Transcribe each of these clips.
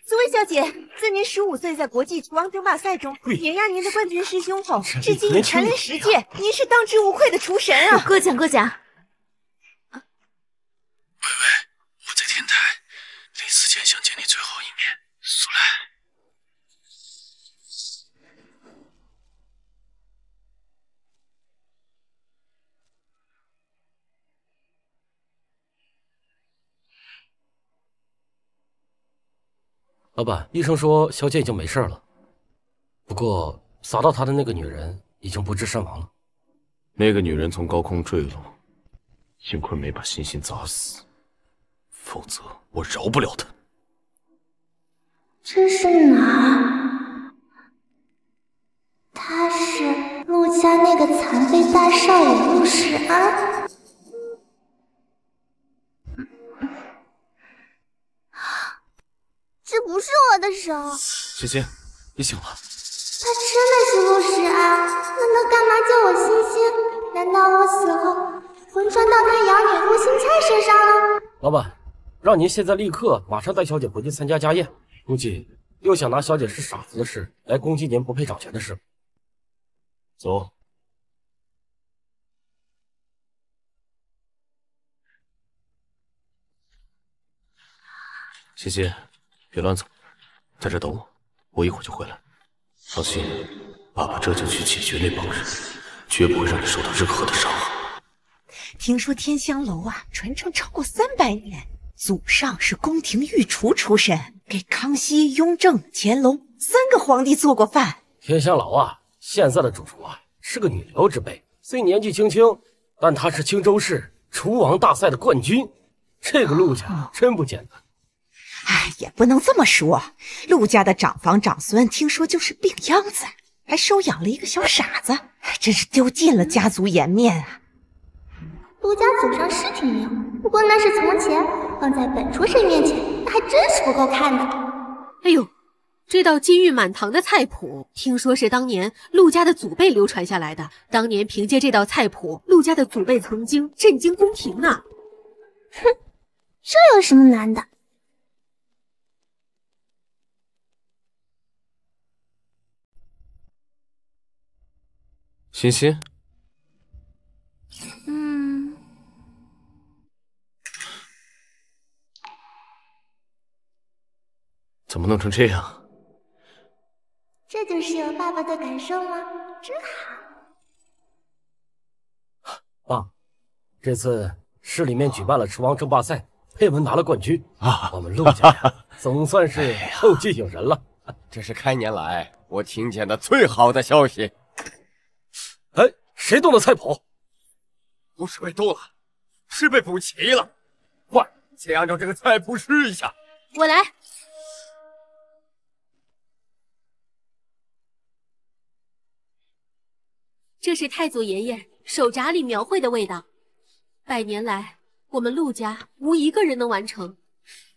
苏薇小姐，自您15岁在国际厨王争霸赛中碾压您的冠军师兄后，至今已蝉联10届，您是当之无愧的厨神啊！过奖过奖。微微，我在天台，临死前想见你最后一面，苏来。老板，医生说小姐已经没事了，不过撒到她的那个女人已经不治身亡了。那个女人从高空坠落，幸亏没把欣欣砸死，否则我饶不了她。这是哪儿？他是陆家那个残废大少爷陆世安。这不是我的手。欣欣，你醒了。他真的是陆世安，那他干嘛叫我欣欣？难道我死后魂穿到他养女陆星菜身上了？老板，让您现在立刻马上带小姐回去参加家宴，估计又想拿小姐是傻子的事来攻击您不配掌权的事。走。欣欣，别乱走，在这等我，我一会儿就回来。放心，爸爸这就去解决那帮人，绝不会让你受到任何的伤害。听说天香楼啊，传承超过300年，祖上是宫廷御厨出身，给康熙、雍正、乾隆3个皇帝做过饭。天香楼啊，现在的主厨啊是个女流之辈，虽年纪轻轻，但她是青州市厨王大赛的冠军，这个陆家真不简单。哎，也不能这么说，陆家的长房长孙听说就是病秧子，还收养了一个小傻子，真是丢尽了家族颜面啊！陆家祖上是挺牛，不过那是从前，放在本厨神面前，那还真是不够看的。哎呦，这道金玉满堂的菜谱，听说是当年陆家的祖辈流传下来的。当年凭借这道菜谱，陆家的祖辈曾经震惊宫廷呢。哼，这有什么难的？欣欣，怎么弄成这样？这就是有爸爸的感受吗？真好。爸，这次市里面举办了厨王争霸赛，佩文拿了冠军啊！我们陆家呀，总算是后继有人了。这是开年来我听见的最好的消息。哎，谁动的菜谱？不是被动了，是被补齐了。快，先按照这个菜谱试一下。我来。这是太祖爷爷手札里描绘的味道，100年来我们陆家无一个人能完成，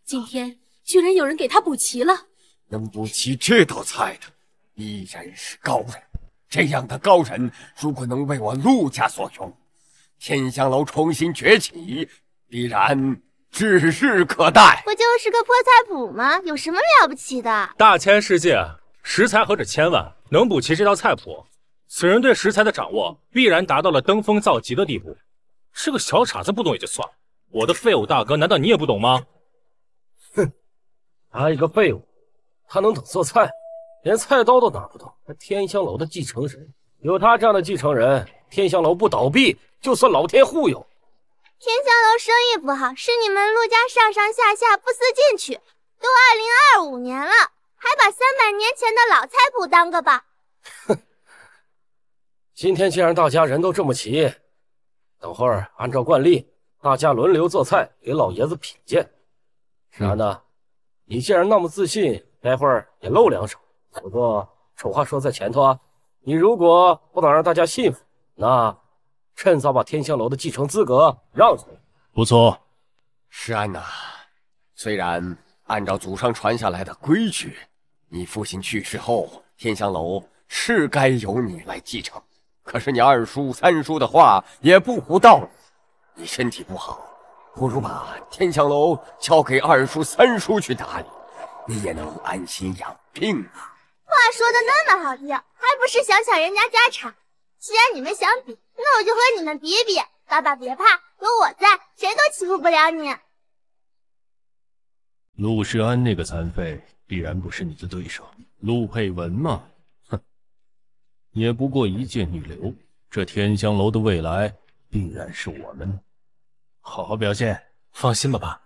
今天居然有人给他补齐了。能补齐这道菜的，必然是高人。这样的高人，如果能为我陆家所用，天香楼重新崛起，必然指日可待。不就是个破菜谱吗？有什么了不起的？大千世界，食材何止千万，能补齐这道菜谱，此人对食材的掌握必然达到了登峰造极的地步。是个小傻子不懂也就算了，我的废物大哥，难道你也不懂吗？哼，他一个废物，他能懂做菜？连菜刀都拿不动，他天香楼的继承人，有他这样的继承人，天香楼不倒闭，就算老天护佑。天香楼生意不好，是你们陆家上上下下不思进取。都2025年了，还把300年前的老菜谱当个宝。哼，今天既然大家人都这么齐，等会儿按照惯例，大家轮流做菜给老爷子品鉴。是啊呢，你既然那么自信，待会儿也露两手。不过丑话说在前头啊，你如果不能让大家信服，那趁早把天香楼的继承资格让出来。不错，诗安呐，虽然按照祖上传下来的规矩，你父亲去世后，天香楼是该由你来继承。可是你2叔3叔的话也不无道理。你身体不好，不如把天香楼交给2叔3叔去打理。你也能安心养病啊。话说的那么好听，还不是想抢人家家产？既然你们想比，那我就和你们比比。爸爸别怕，有我在，谁都欺负不了你。陆世安那个残废必然不是你的对手。陆佩文嘛，哼，也不过一介女流。这天香楼的未来必然是我们的。好好表现。放心吧，爸，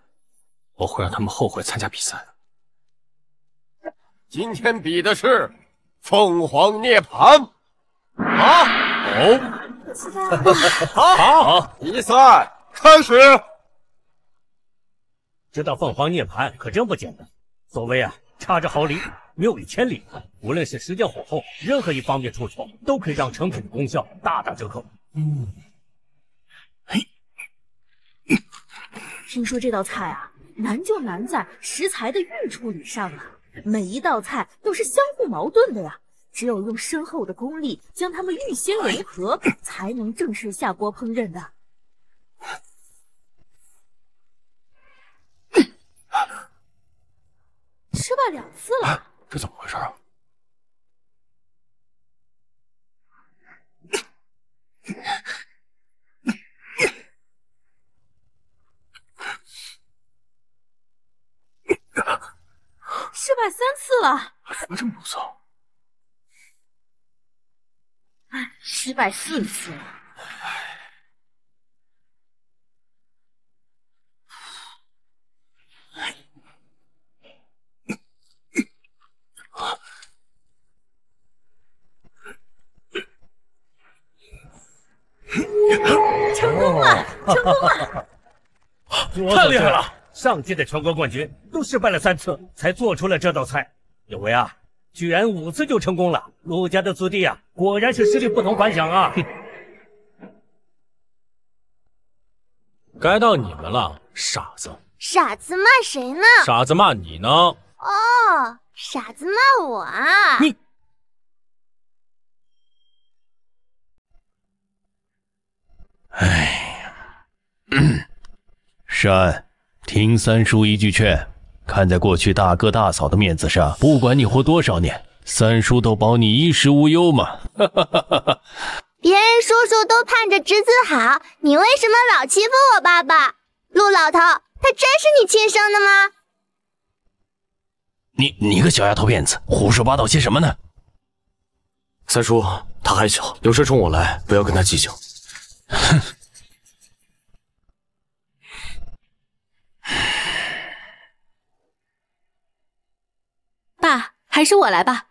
我会让他们后悔参加比赛的。今天比的是凤凰涅槃。好，比赛开始。知道凤凰涅槃可真不简单。所谓啊，差之毫厘，谬以千里。无论是时间火候，任何一方面出错，都可以让成品的功效大打折扣。听说这道菜啊，难就难在食材的预处理上了。每一道菜都是相互矛盾的呀，只有用深厚的功力将它们预先融合，才能正式下锅烹饪的。失败2次了，这怎么回事啊？失败3次了，怎么这么不错？失败4次了。成功了，成功了！太厉害了！上届的全国冠军都失败了3次，才做出了这道菜。有为啊，居然5次就成功了！陆家的子弟啊，果然是实力不同凡响啊！该到你们了，傻子！傻子骂谁呢？傻子骂你呢！哦，傻子骂我啊！你。山，听三叔一句劝，看在过去大哥大嫂的面子上，不管你活多少年，三叔都保你衣食无忧嘛。别人叔叔都盼着侄子好，你为什么老欺负我爸爸？陆老头，他真是你亲生的吗？你个小丫头片子，胡说八道些什么呢？三叔，他还小，有事冲我来，不要跟他计较。哼。爸，还是我来吧。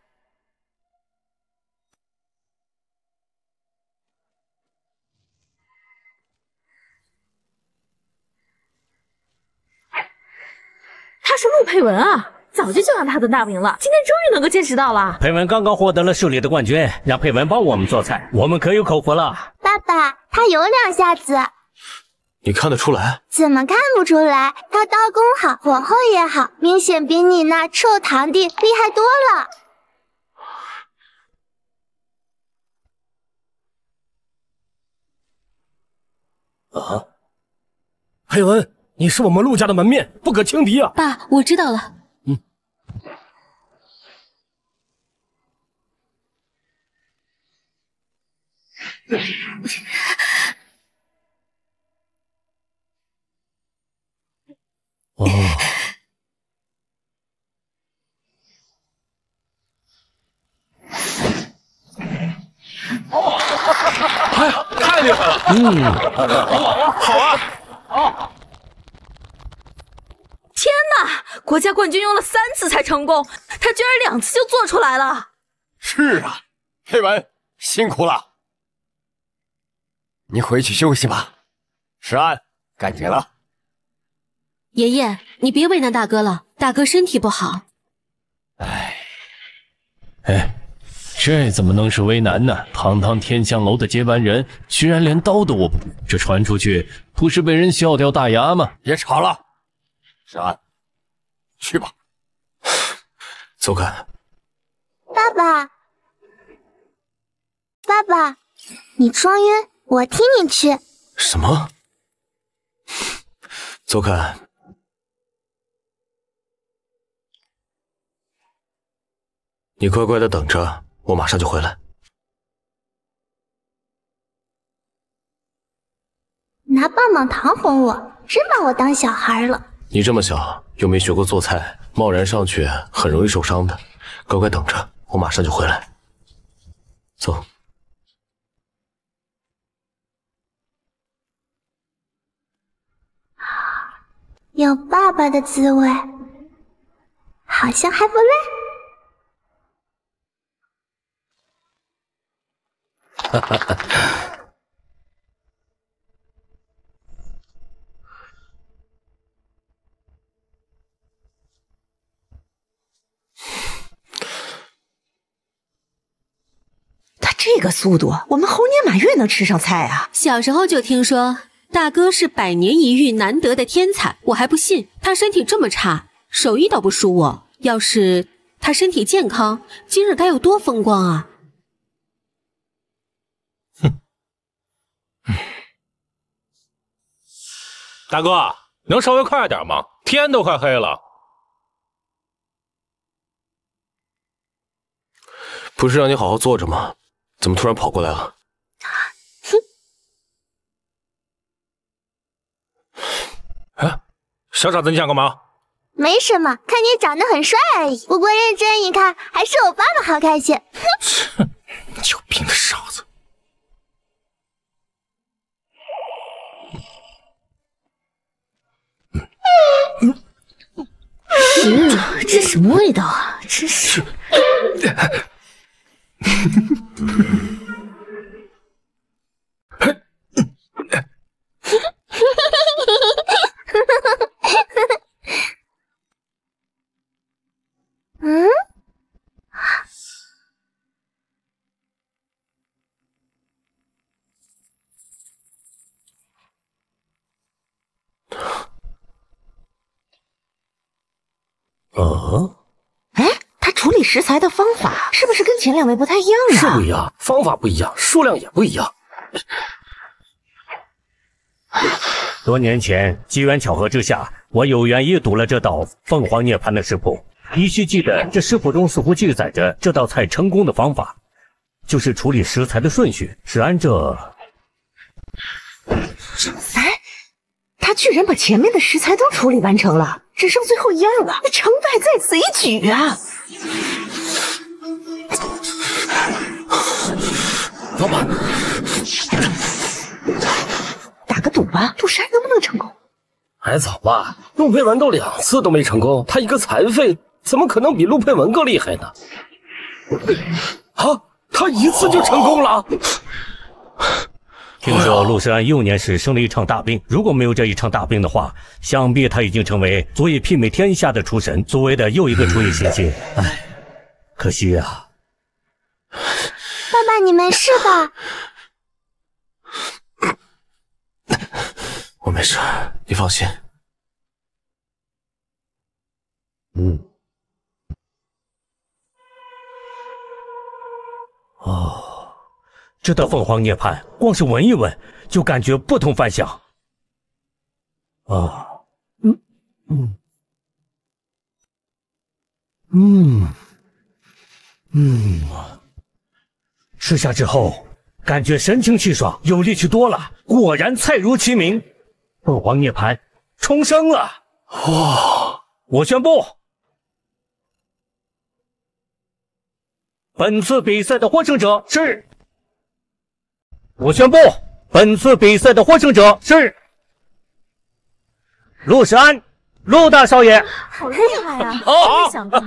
他是陆佩文啊，早就叫上他的大名了，今天终于能够见识到了。佩文刚刚获得了市里的冠军，让佩文帮我们做菜，我们可有口福了。爸爸，他有2下子。你看得出来？怎么看不出来？他刀工好，火候也好，明显比你那臭堂弟厉害多了。啊，佩文，你是我们陆家的门面，不可轻敌啊！爸，我知道了。哦，哎呀，太厉害了！好啊！天哪，国家冠军用了3次才成功，他居然2次就做出来了。是啊，佩文辛苦了，你回去休息吧。石安，该你了。爷爷，你别为难大哥了，大哥身体不好。这怎么能是为难呢？堂堂天香楼的接班人，居然连刀都握不住，这传出去，不是被人笑掉大牙吗？别吵了，石安，去吧。走开。爸爸，爸爸，你装晕，我替你去。什么？走开。你乖乖的等着，我马上就回来。拿棒棒糖哄我，真把我当小孩了。你这么小，又没学过做菜，贸然上去很容易受伤的。乖乖等着，我马上就回来。走。有爸爸的滋味，好像还不赖。哈哈哈。这个速度，我们猴年马月能吃上菜啊！小时候就听说大哥是百年一遇难得的天才，我还不信。他身体这么差，手艺倒不输我。要是他身体健康，今日该有多风光啊！哼，大哥，能稍微快点吗？天都快黑了。不是让你好好坐着吗？怎么突然跑过来了？哼！哎，小傻子，你想干嘛？没什么，看你长得很帅而已。不过认真一看，还是我爸爸好看些。哼，有病的傻子！这什么味道啊？真是。嗯？哎，他处理食材的方法是不是跟前两位不太一样啊？是不一样，方法不一样，数量也不一样。多年前，机缘巧合之下，我有缘一睹了这道凤凰涅槃的食谱。依稀记得这食谱中似乎记载着这道菜成功的方法，就是处理食材的顺序是按这。哎，他居然把前面的食材都处理完成了，只剩最后一样了，那成败在此一举啊！老板，打个赌吧，陆山能不能成功？还早吧，陆佩文都2次都没成功，他一个残废，怎么可能比陆佩文更厉害呢？啊，他1次就成功了！听说陆世安幼年时生了一场大病，如果没有这一场大病的话，想必他已经成为足以媲美天下的厨神，作为的又一个厨艺新星。唉，可惜啊！爸爸，你没事吧？我没事，你放心。哦，这道凤凰涅槃，光是闻一闻就感觉不同凡响。啊，吃下之后，感觉神清气爽，有力气多了。果然菜如其名，凤凰涅槃重生了。哇！我宣布，本次比赛的获胜者是。我宣布，本次比赛的获胜者是陆世安，陆大少爷。好厉害啊！没想到，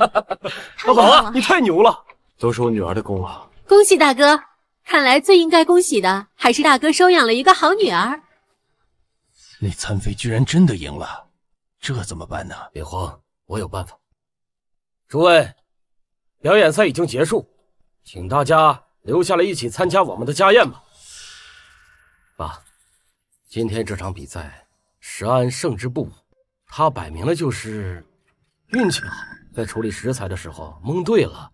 老板，你太牛了！都是我女儿的功劳。恭喜大哥！看来最应该恭喜的还是大哥收养了一个好女儿。那残废居然真的赢了，这怎么办呢？别慌，我有办法。诸位，表演赛已经结束，请大家留下来一起参加我们的家宴吧。爸，今天这场比赛，石安胜之不武，他摆明了就是运气好，在处理食材的时候蒙对了。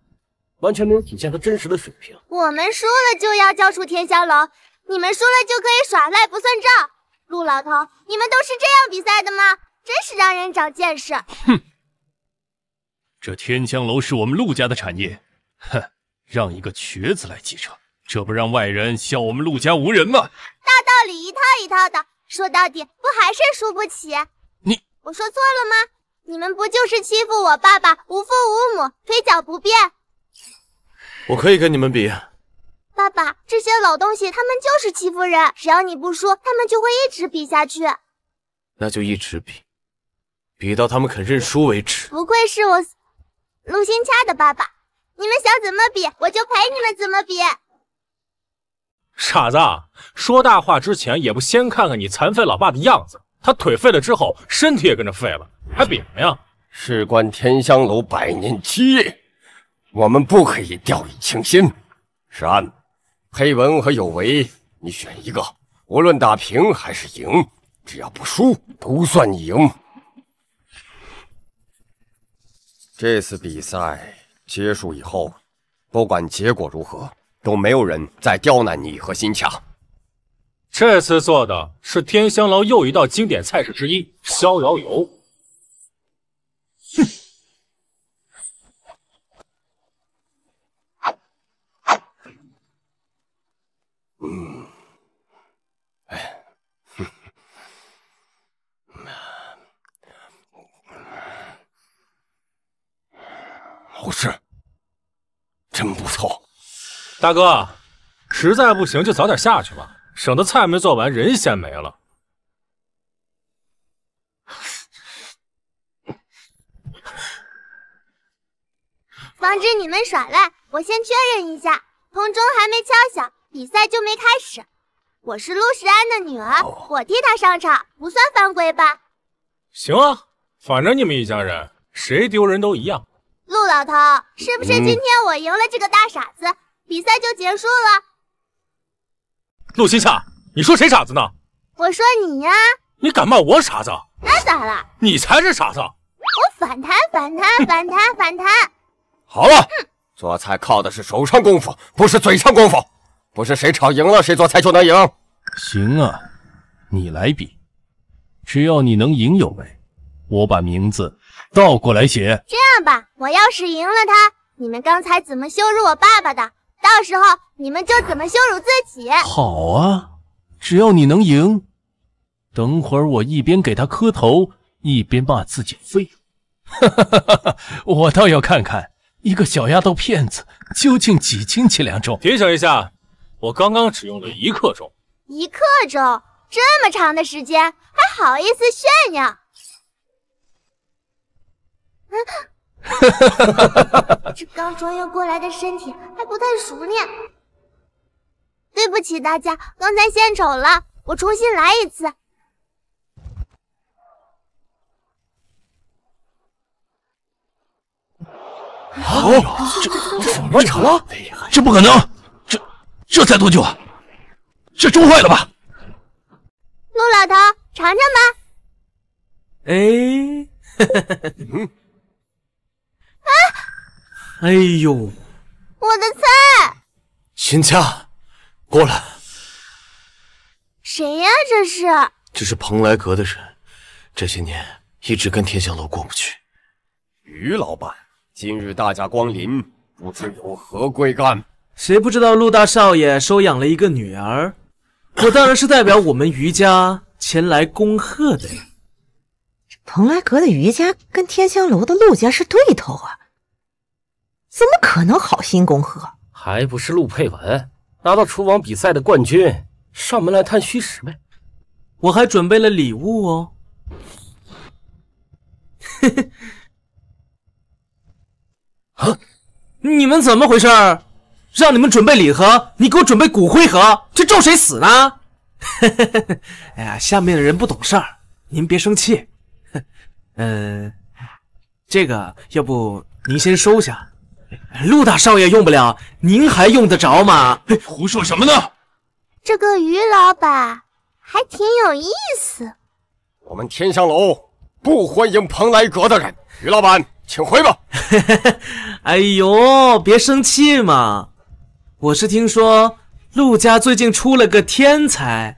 完全没有体现他真实的水平。我们输了就要交出天香楼，你们输了就可以耍赖不算账。陆老头，你们都是这样比赛的吗？真是让人长见识。哼，这天香楼是我们陆家的产业，哼，让一个瘸子来继承，这不让外人笑我们陆家无人吗？大道理一套一套的，说到底不还是输不起？我说错了吗？你们不就是欺负我爸爸无父无母，腿脚不便？我可以跟你们比。爸爸，这些老东西他们就是欺负人，只要你不输，他们就会一直比下去。那就一直比，比到他们肯认输为止。不愧是我陆新掐的爸爸，你们想怎么比，我就陪你们怎么比。傻子，说大话之前也不先看看你残废老爸的样子，他腿废了之后，身体也跟着废了，还比什么呀？事关天香楼百年基业，我们不可以掉以轻心。是按佩文和有为，你选一个，无论打平还是赢，只要不输都算你赢。这次比赛结束以后，不管结果如何，都没有人再刁难你和新卡。这次做的是天香楼又一道经典菜式之一——逍遥游。好吃，真不错。大哥，实在不行就早点下去吧，省得菜没做完人先没了。防止你们耍赖，我先确认一下，铜钟还没敲响，比赛就没开始。我是陆时安的女儿，我替她上场，不算犯规吧？行啊，反正你们一家人，谁丢人都一样。陆老头，是不是今天我赢了这个大傻子，比赛就结束了？陆新夏，你说谁傻子呢？我说你呀。你敢骂我傻子？那咋了？你才是傻子！我反弹，反弹，反弹，反弹！好了，做菜靠的是手上功夫，不是嘴上功夫。不是谁吵赢了谁做菜就能赢。行啊，你来比，只要你能赢有为，我把名字倒过来写。这样吧，我要是赢了他，你们刚才怎么羞辱我爸爸的，到时候你们就怎么羞辱自己。好啊，只要你能赢，等会儿我一边给他磕头，一边骂自己废物。我倒要看看一个小丫头片子究竟几斤几两重。提醒一下，我刚刚只用了1克重。1克重，这么长的时间，还好意思炫耀？这刚转悠过来的身体还不太熟练。对不起大家，刚才献丑了，我重新来一次。这怎么成了？这不可能！这才多久啊？这钟坏了吧？陆老头，尝尝吧。哎，啊！哎呦，我的菜！新家，过来。谁呀？这是？这是蓬莱阁的人，这些年一直跟天香楼过不去。于老板，今日大驾光临，不知有何贵干？谁不知道陆大少爷收养了一个女儿？我当然是代表我们于家前来恭贺的呀。蓬莱阁的于家跟天香楼的陆家是对头啊，怎么可能好心恭贺？还不是陆佩文拿到厨王比赛的冠军，上门来探虚实呗。我还准备了礼物哦。啊！你们怎么回事？让你们准备礼盒，你给我准备骨灰盒，这咒谁死呢？哎呀，下面的人不懂事儿，您别生气。这个要不您先收下，陆大少爷用不了，您还用得着吗？胡说什么呢？这个于老板还挺有意思。我们天香楼不欢迎蓬莱阁的人，于老板，请回吧。哎呦，别生气嘛！我是听说陆家最近出了个天才，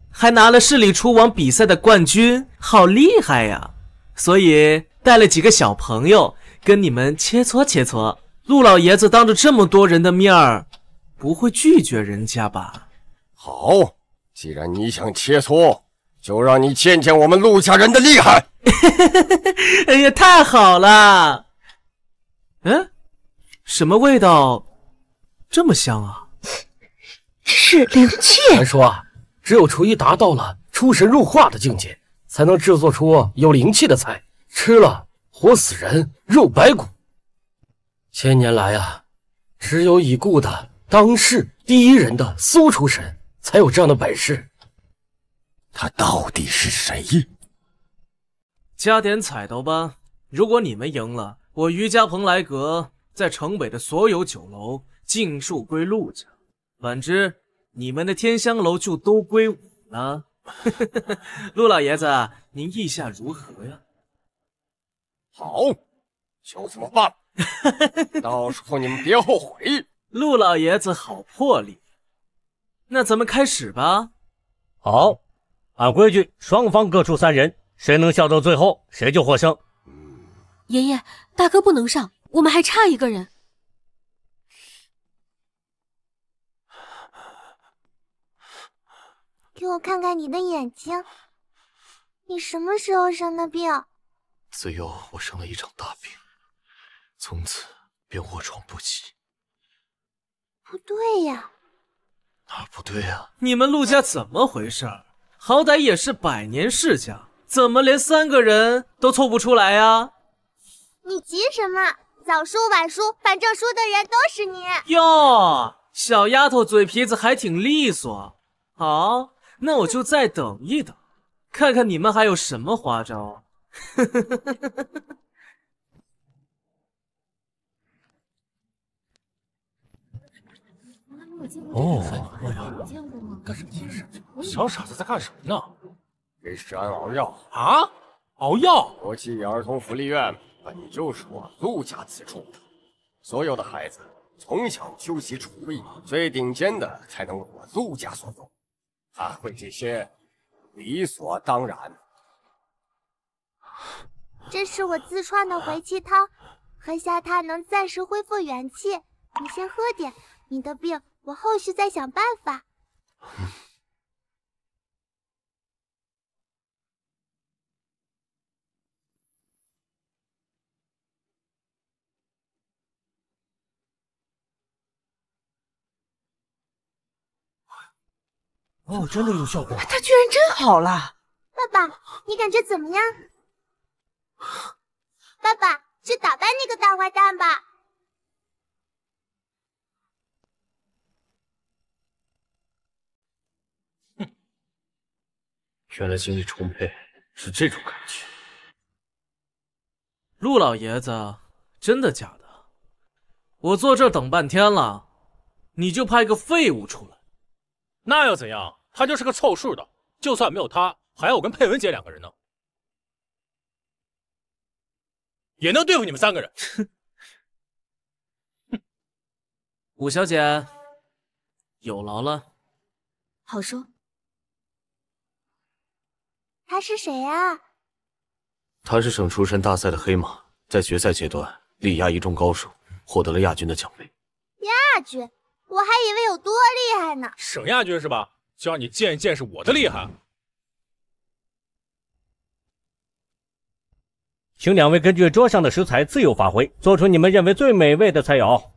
还拿了市里厨王比赛的冠军，好厉害呀！所以带了几个小朋友跟你们切磋切磋，陆老爷子当着这么多人的面儿，不会拒绝人家吧？好，既然你想切磋，就让你见见我们陆家人的厉害。哎呀，太好了！嗯，什么味道这么香啊？是灵气。传说啊，只有厨艺达到了出神入化的境界，才能制作出有灵气的菜，吃了活死人，肉白骨。千年来啊，只有已故的当世第一人的苏厨神才有这样的本事。他到底是谁？加点彩头吧！如果你们赢了，我于家蓬莱阁在城北的所有酒楼尽数归陆家；反之，你们的天香楼就都归我了。陆老爷子，您意下如何呀？好，就这么办。到时候你们别后悔。陆老爷子好魄力，那咱们开始吧。好，按规矩，双方各出3人，谁能笑到最后，谁就获胜。爷爷，大哥不能上，我们还差1个人。给我看看你的眼睛，你什么时候生的病？自幼我生了一场大病，从此便卧床不起。不对呀，哪儿不对呀？你们陆家怎么回事？好歹也是百年世家，怎么连3个人都凑不出来呀？你急什么？早输晚输，反正输的人都是你。哟，小丫头嘴皮子还挺利索。好，那我就再等一等，看看你们还有什么花招。干什么解释？小傻子在干什么呢？给史安熬药啊！熬药！国际儿童福利院本就是我陆家资助的，所有的孩子从小修习厨艺，最顶尖的才能为我陆家所用。他会这些，理所当然。这是我自创的回气汤，喝下它能暂时恢复元气。你先喝点，你的病我后续再想办法。哦，真的有效果！他居然真好了！爸爸，你感觉怎么样？爸爸，去打败那个大坏蛋吧！原来精力充沛是这种感觉。陆老爷子，真的假的？我坐这儿等半天了，你就派个废物出来？那又怎样？他就是个凑数的，就算没有他，还有我跟佩文姐2个人呢，也能对付你们3个人。武小姐，有劳了。好说。他是谁啊？他是省厨神大赛的黑马，在决赛阶段力压一众高手，获得了亚军的奖杯。亚军？我还以为有多厉害呢。省亚军是吧？就让你见一见识我的厉害。请2位根据桌上的食材自由发挥，做出你们认为最美味的菜肴。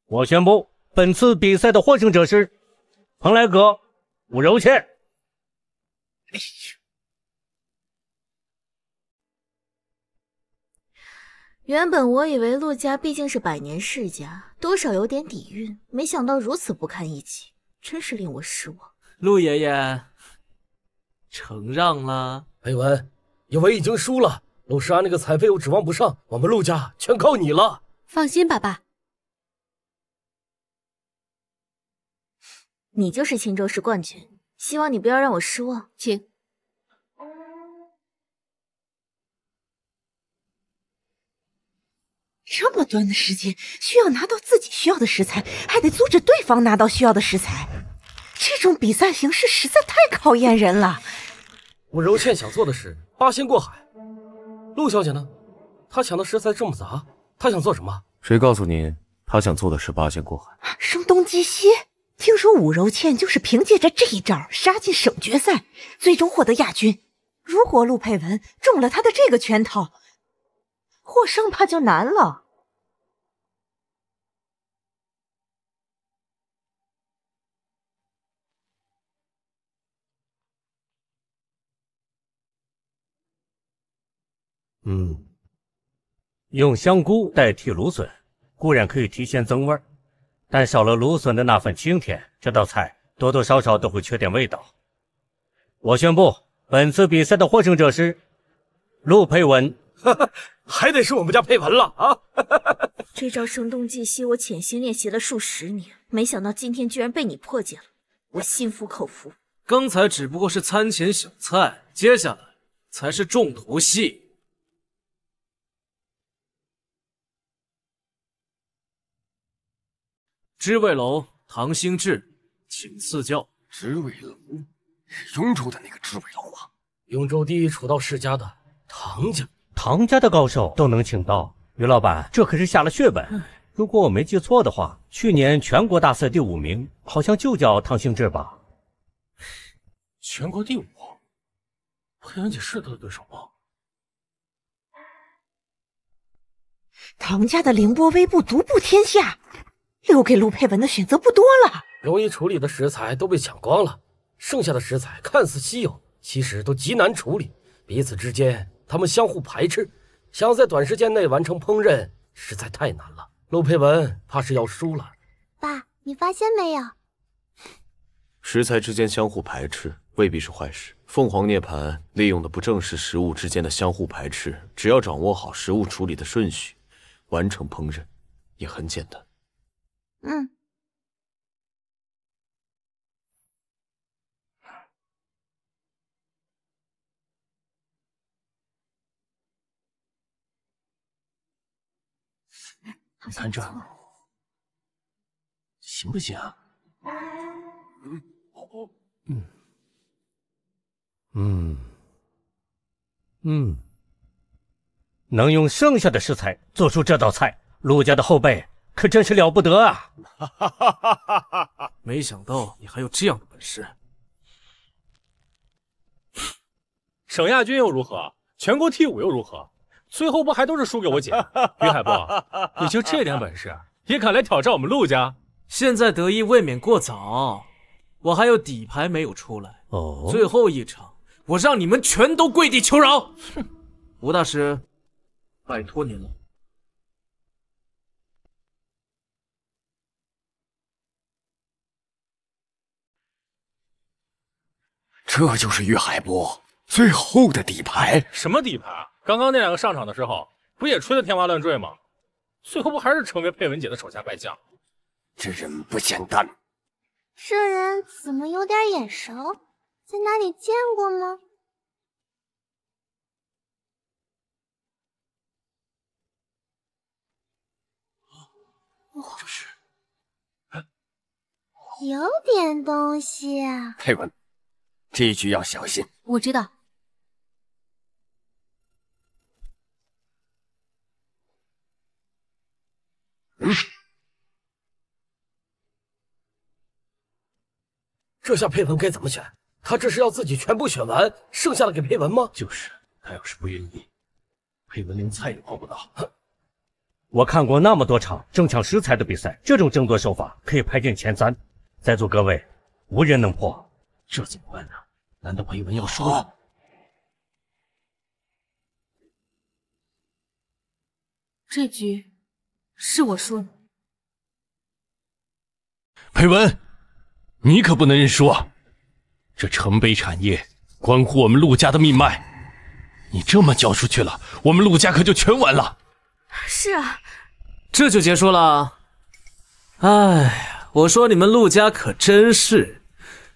我宣布，本次比赛的获胜者是蓬莱阁武柔倩。原本我以为陆家毕竟是百年世家，多少有点底蕴，没想到如此不堪一击。真是令我失望。陆爷爷，承让了。裴文，以为已经输了，陆时安那个彩妃又指望不上，我们陆家全靠你了。放心吧，爸。你就是青州市冠军，希望你不要让我失望。请。这么短的时间，需要拿到自己需要的食材，还得阻止对方拿到需要的食材，这种比赛形式实在太考验人了。我柔倩想做的是八仙过海，陆小姐呢？她抢的食材这么杂，她想做什么？谁告诉你她想做的是八仙过海？用香菇代替芦笋，固然可以提鲜增味，但少了芦笋的那份清甜，这道菜多多少少都会缺点味道。我宣布，本次比赛的获胜者是陆佩文。还得是我们家佩文了啊！这招声东击西，我潜心练习了数十年，没想到今天居然被你破解了，我心服口服。刚才只不过是餐前小菜，接下来才是重头戏。知味楼唐兴志，请赐教。知味楼是雍州的那个知味楼吗？雍州第一楚道世家的唐家。唐家的高手都能请到，于老板，这可是下了血本。如果我没记错的话，去年全国大赛第5名，好像就叫唐兴志吧？全国第5，佩文姐是他的对手吗？唐家的凌波微步独步天下，留给陆佩文的选择不多了。容易处理的食材都被抢光了，剩下的食材看似稀有，其实都极难处理，彼此之间他们相互排斥，想要在短时间内完成烹饪实在太难了。陆佩文怕是要输了。爸，你发现没有？食材之间相互排斥未必是坏事。凤凰涅槃利用的不正是食物之间的相互排斥？只要掌握好食物处理的顺序，完成烹饪也很简单。你看这行不行啊？能用剩下的食材做出这道菜，陆家的后辈可真是了不得啊！没想到你还有这样的本事。省亚军又如何？全国T5又如何？最后不还都是输给我姐？于海波，你就这点本事，也敢来挑战我们陆家？现在得意未免过早，我还有底牌没有出来。哦，最后一场，我让你们全都跪地求饶。哼，吴大师，拜托您了。这就是于海波最后的底牌。什么底牌？刚刚那2个上场的时候，不也吹得天花乱坠吗？最后不还是成为佩文姐的手下败将？这人不简单。这人怎么有点眼熟？在哪里见过吗？这是有点东西啊。佩文，这一局要小心。我知道。这下佩文该怎么选？他这是要自己全部选完，剩下的给佩文吗？就是，他要是不愿意，佩文连菜也碰不到。我看过那么多场争抢食材的比赛，这种争夺手法可以排进前3，在座各位无人能破。这怎么办呢？难道佩文要输了？这局是我输了。佩文，你可不能认输啊！这城北产业关乎我们陆家的命脉，你这么交出去了，我们陆家可就全完了。是啊，这就结束了。哎，我说你们陆家可真是，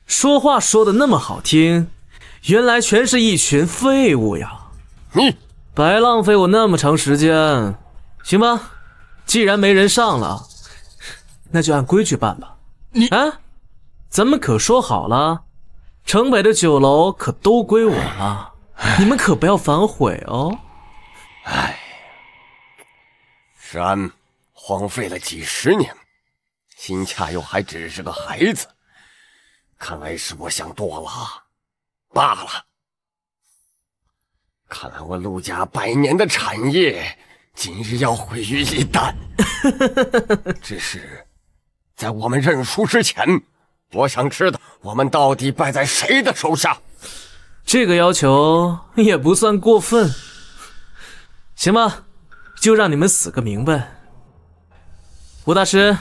说话说的那么好听，原来全是一群废物呀！你白浪费我那么长时间。行吧，既然没人上了，那就按规矩办吧。你啊，咱们可说好了，城北的酒楼可都归我了，你们可不要反悔哦。哎，石安荒废了几十年，心恰又还只是个孩子，看来是我想多了罢了。看来我陆家100年的产业今日要毁于一旦。只是在我们认输之前，我想知道我们到底败在谁的手下。这个要求也不算过分。行吧，就让你们死个明白。吴大师，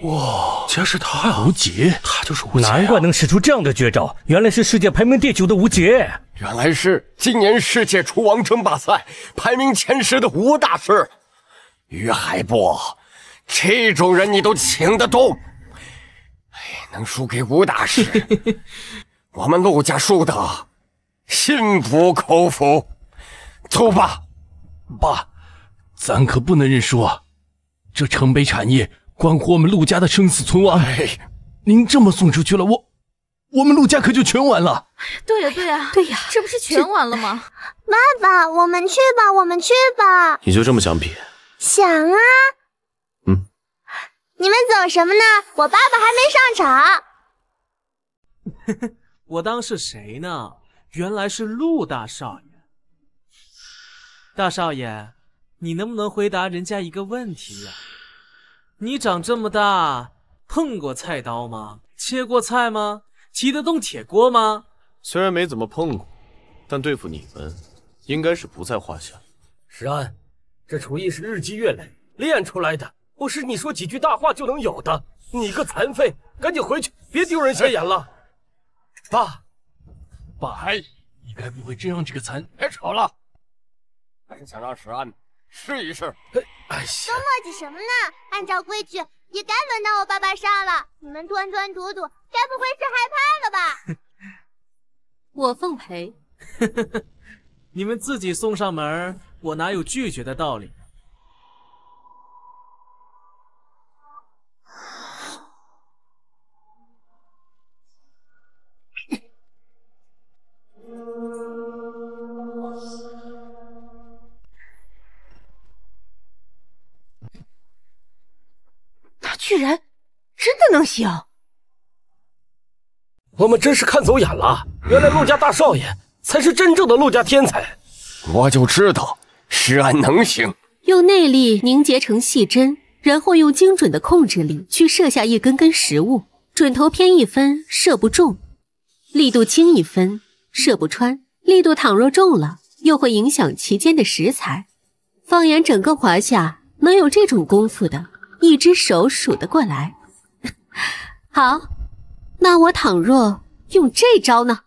哇，竟然是他呀！吴杰，他就是吴杰、啊，难怪能使出这样的绝招，原来是世界排名第9的吴杰。原来是今年世界厨王争霸赛排名前10的吴大师。于海波，这种人你都请得动？哎，能输给吴大师，我们陆家输的心服口服。走吧。爸，咱可不能认输啊！这城北产业关乎我们陆家的生死存亡。您这么送出去了，我们陆家可就全完了。对呀，对呀，对呀，这不是全完了吗？爸爸，我们去吧，我们去吧。你就这么想比？想啊。你们走什么呢？我爸爸还没上场。我当是谁呢？原来是陆大少爷。大少爷，你能不能回答人家一个问题呀？你长这么大，碰过菜刀吗？切过菜吗？提得动铁锅吗？虽然没怎么碰过，但对付你们，应该是不在话下。石安，这厨艺是日积月累练出来的，不是你说几句大话就能有的。你个残废，赶紧回去，别丢人现眼了。爸，你该不会真让这个别吵了，还是想让石安试一试。哎呀，都磨叽什么呢？按照规矩，也该轮到我爸爸上了。你们吞吞吐吐，该不会是害怕了吧？我奉陪。你们自己送上门，我哪有拒绝的道理？他居然真的能行！我们真是看走眼了，原来陆家大少爷才是真正的陆家天才。我就知道石安能行。用内力凝结成细针，然后用精准的控制力去射下一根根食物，准头偏1分射不中，力度轻1分射不穿，力度倘若重了，又会影响其间的食材。放眼整个华夏，能有这种功夫的，一只手数得过来。好，那我倘若用这招呢？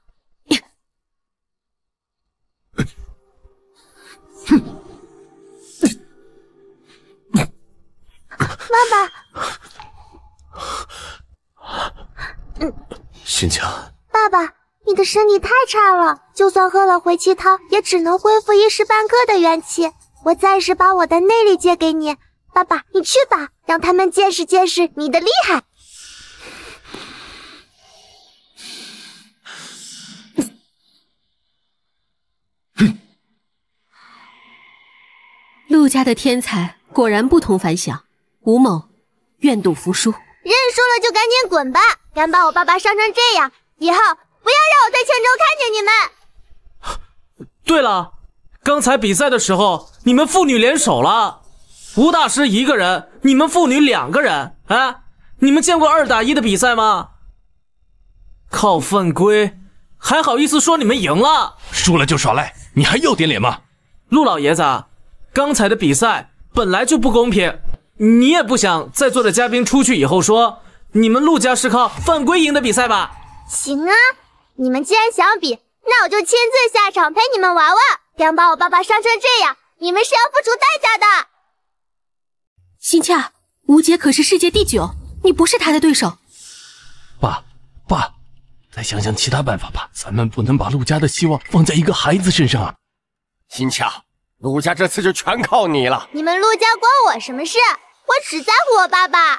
爸爸，新强，爸爸，你的身体太差了，就算喝了回气汤，也只能恢复一时半刻的元气。我暂时把我的内力借给你，爸爸，你去吧，让他们见识见识你的厉害。陆家的天才果然不同凡响，吴某愿赌服输。认输了就赶紧滚吧！敢把我爸爸伤成这样，以后不要让我在庆州看见你们。对了，刚才比赛的时候，你们父女联手了，吴大师1个人，你们父女2个人，啊，你们见过2打1的比赛吗？靠犯规，还好意思说你们赢了？输了就耍赖，你还要点脸吗？陆老爷子，刚才的比赛本来就不公平，你也不想在座的嘉宾出去以后说你们陆家是靠犯规赢的比赛吧？行啊，你们既然想比，那我就亲自下场陪你们玩玩。敢把我爸爸伤成这样，你们是要付出代价的。心恰，吴杰可是世界第9，你不是他的对手。爸，再想想其他办法吧，咱们不能把陆家的希望放在一个孩子身上啊。心恰，陆家这次就全靠你了。你们陆家关我什么事？我只在乎我爸爸。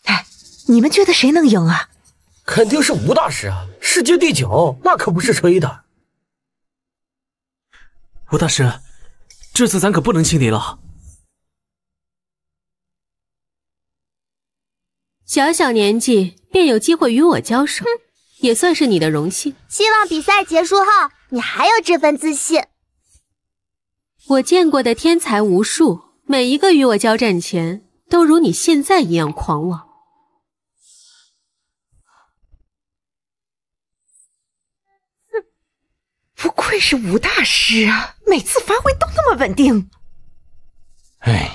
哎，你们觉得谁能赢啊？肯定是吴大师啊，世界第9，那可不是吹的。吴大师，这次咱可不能轻敌了。小小年纪便有机会与我交手，也算是你的荣幸。希望比赛结束后，你还有这份自信。我见过的天才无数，每一个与我交战前，都如你现在一样狂妄。不愧是吴大师啊，每次发挥都那么稳定。哎，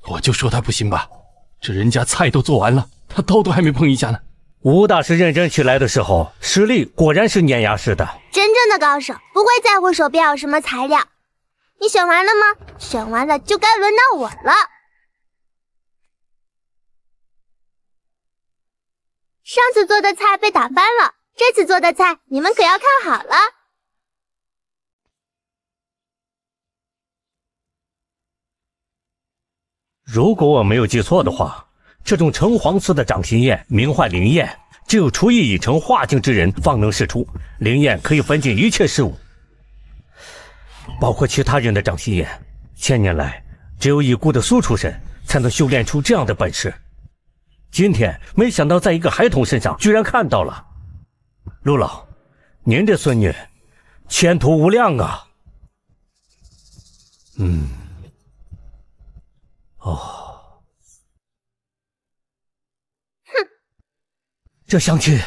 我就说他不行吧，这人家菜都做完了，他刀都还没碰一下呢。吴大师认真起来的时候，实力果然是碾压式的。真正的高手不会在乎手边有什么材料。你选完了吗？选完了就该轮到我了。上次做的菜被打翻了，这次做的菜你们可要看好了。如果我没有记错的话，这种橙黄色的掌心焰名唤灵焰，只有厨艺已成化境之人方能试出。灵焰可以分尽一切事物，包括其他人的掌心焰。千年来，只有已故的苏厨神才能修炼出这样的本事。今天没想到在一个孩童身上居然看到了。陆老，您这孙女前途无量啊。这香气，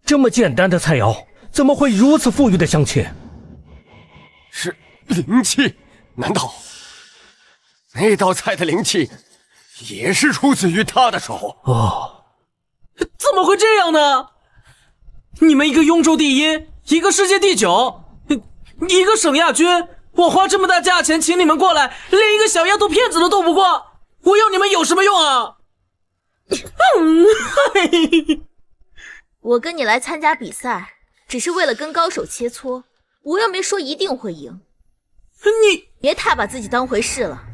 这么简单的菜肴，怎么会如此富裕的香气？是灵气？难道那道菜的灵气也是出自于他的手？哦，怎么会这样呢？你们一个雍州第一，一个世界第9，一个省亚军，我花这么大价钱请你们过来，连一个小丫头片子都斗不过，我要你们有什么用啊？我跟你来参加比赛，只是为了跟高手切磋。我又没说一定会赢。你别太把自己当回事了。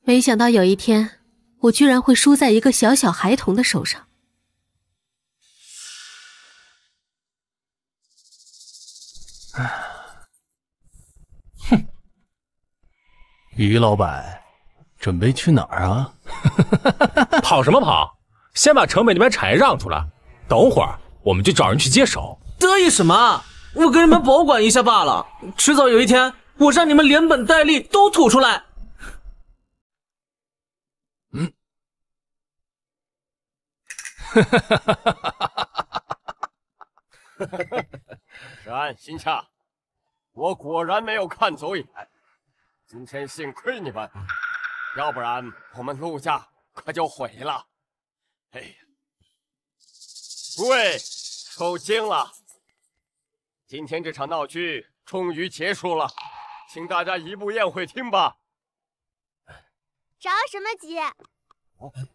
没想到有一天，我居然会输在一个小小孩童的手上。哼，于老板，准备去哪儿啊？跑什么跑？先把城北那边产业让出来，等会儿我们就找人去接手。得意什么？我跟你们保管一下罢了，迟早有一天，我让你们连本带利都吐出来。然心恰，我果然没有看走眼。今天幸亏你们，要不然我们陆家可就毁了。哎呀，诸位受惊了。今天这场闹剧终于结束了，请大家移步宴会厅吧。着什么急？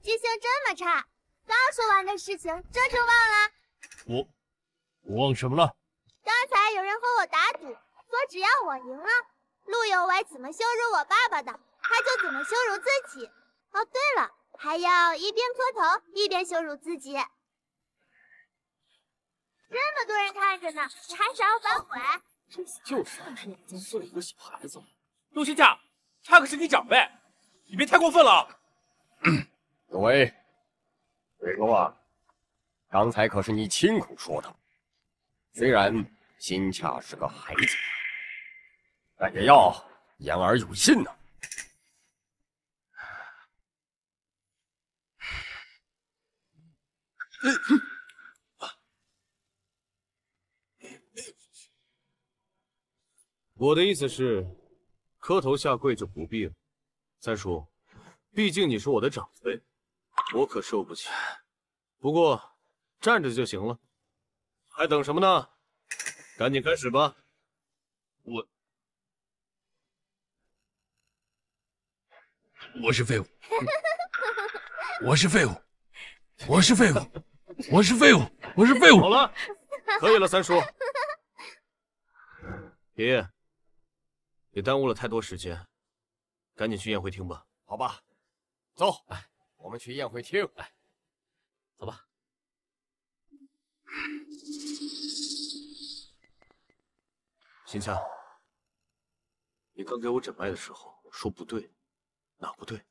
记性这么差，刚说完的事情这就忘了？我忘什么了？刚才有人和我打赌，说只要我赢了，陆有为怎么羞辱我爸爸的，他就怎么羞辱自己。哦，对了，还要一边磕头一边羞辱自己。这么多人看着呢，你还想要反悔？就是做一个小孩子。陆心恰，他可是你长辈，你别太过分了。有为，伟哥啊，刚才可是你亲口说的。虽然心恰是个孩子，但也要言而有信呢。我的意思是，磕头下跪就不必了。三叔，毕竟你是我的长辈，我可受不起。不过站着就行了，还等什么呢？赶紧开始吧。我是废物，我是废物，我是废物，我是废物，我是废物。好了，可以了，三叔。爷爷，也耽误了太多时间，赶紧去宴会厅吧。好吧，走，我们去宴会厅。走吧。新夏，你刚给我诊脉的时候说不对，哪不对？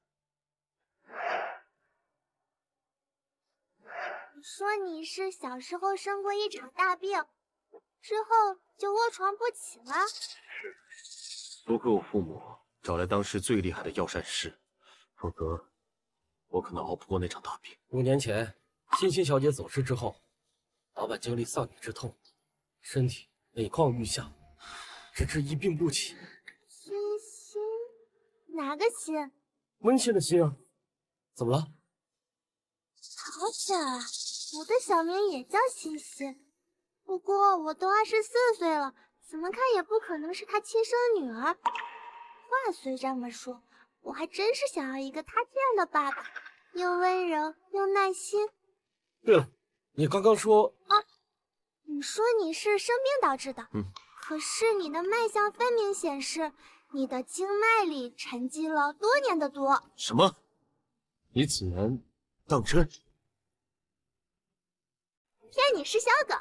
你说你是小时候生过一场大病，之后就卧床不起了。多亏我父母找来当时最厉害的药膳师，否则我可能熬不过那场大病。5年前，欣欣小姐走失之后，老板经历丧女之痛，身体每况愈下，直至一病不起。欣欣，哪个欣？温馨的馨啊，怎么了？好巧啊，我的小名也叫欣欣，不过我都24岁了，怎么看也不可能是她亲生女儿。话虽这么说，我还真是想要一个他这样的爸爸，又温柔又耐心。对了，你刚刚说啊，你说你是生病导致的，可是你的脉象分明显示你的经脉里沉积了多年的毒。什么？你此言当真？骗你是小狗。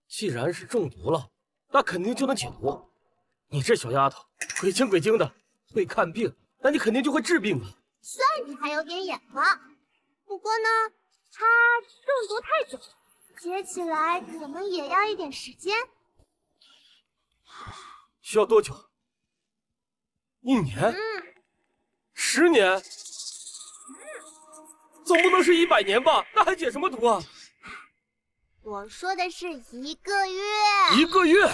既然是中毒了，那肯定就能解毒。你这小丫头，鬼精鬼精的，会看病，那你肯定就会治病吧？算你还有点眼光。不过呢，他中毒太久，接起来可能也要一点时间。需要多久？1年？10年？总不能是100年吧？那还解什么毒啊？我说的是1个月。1个月？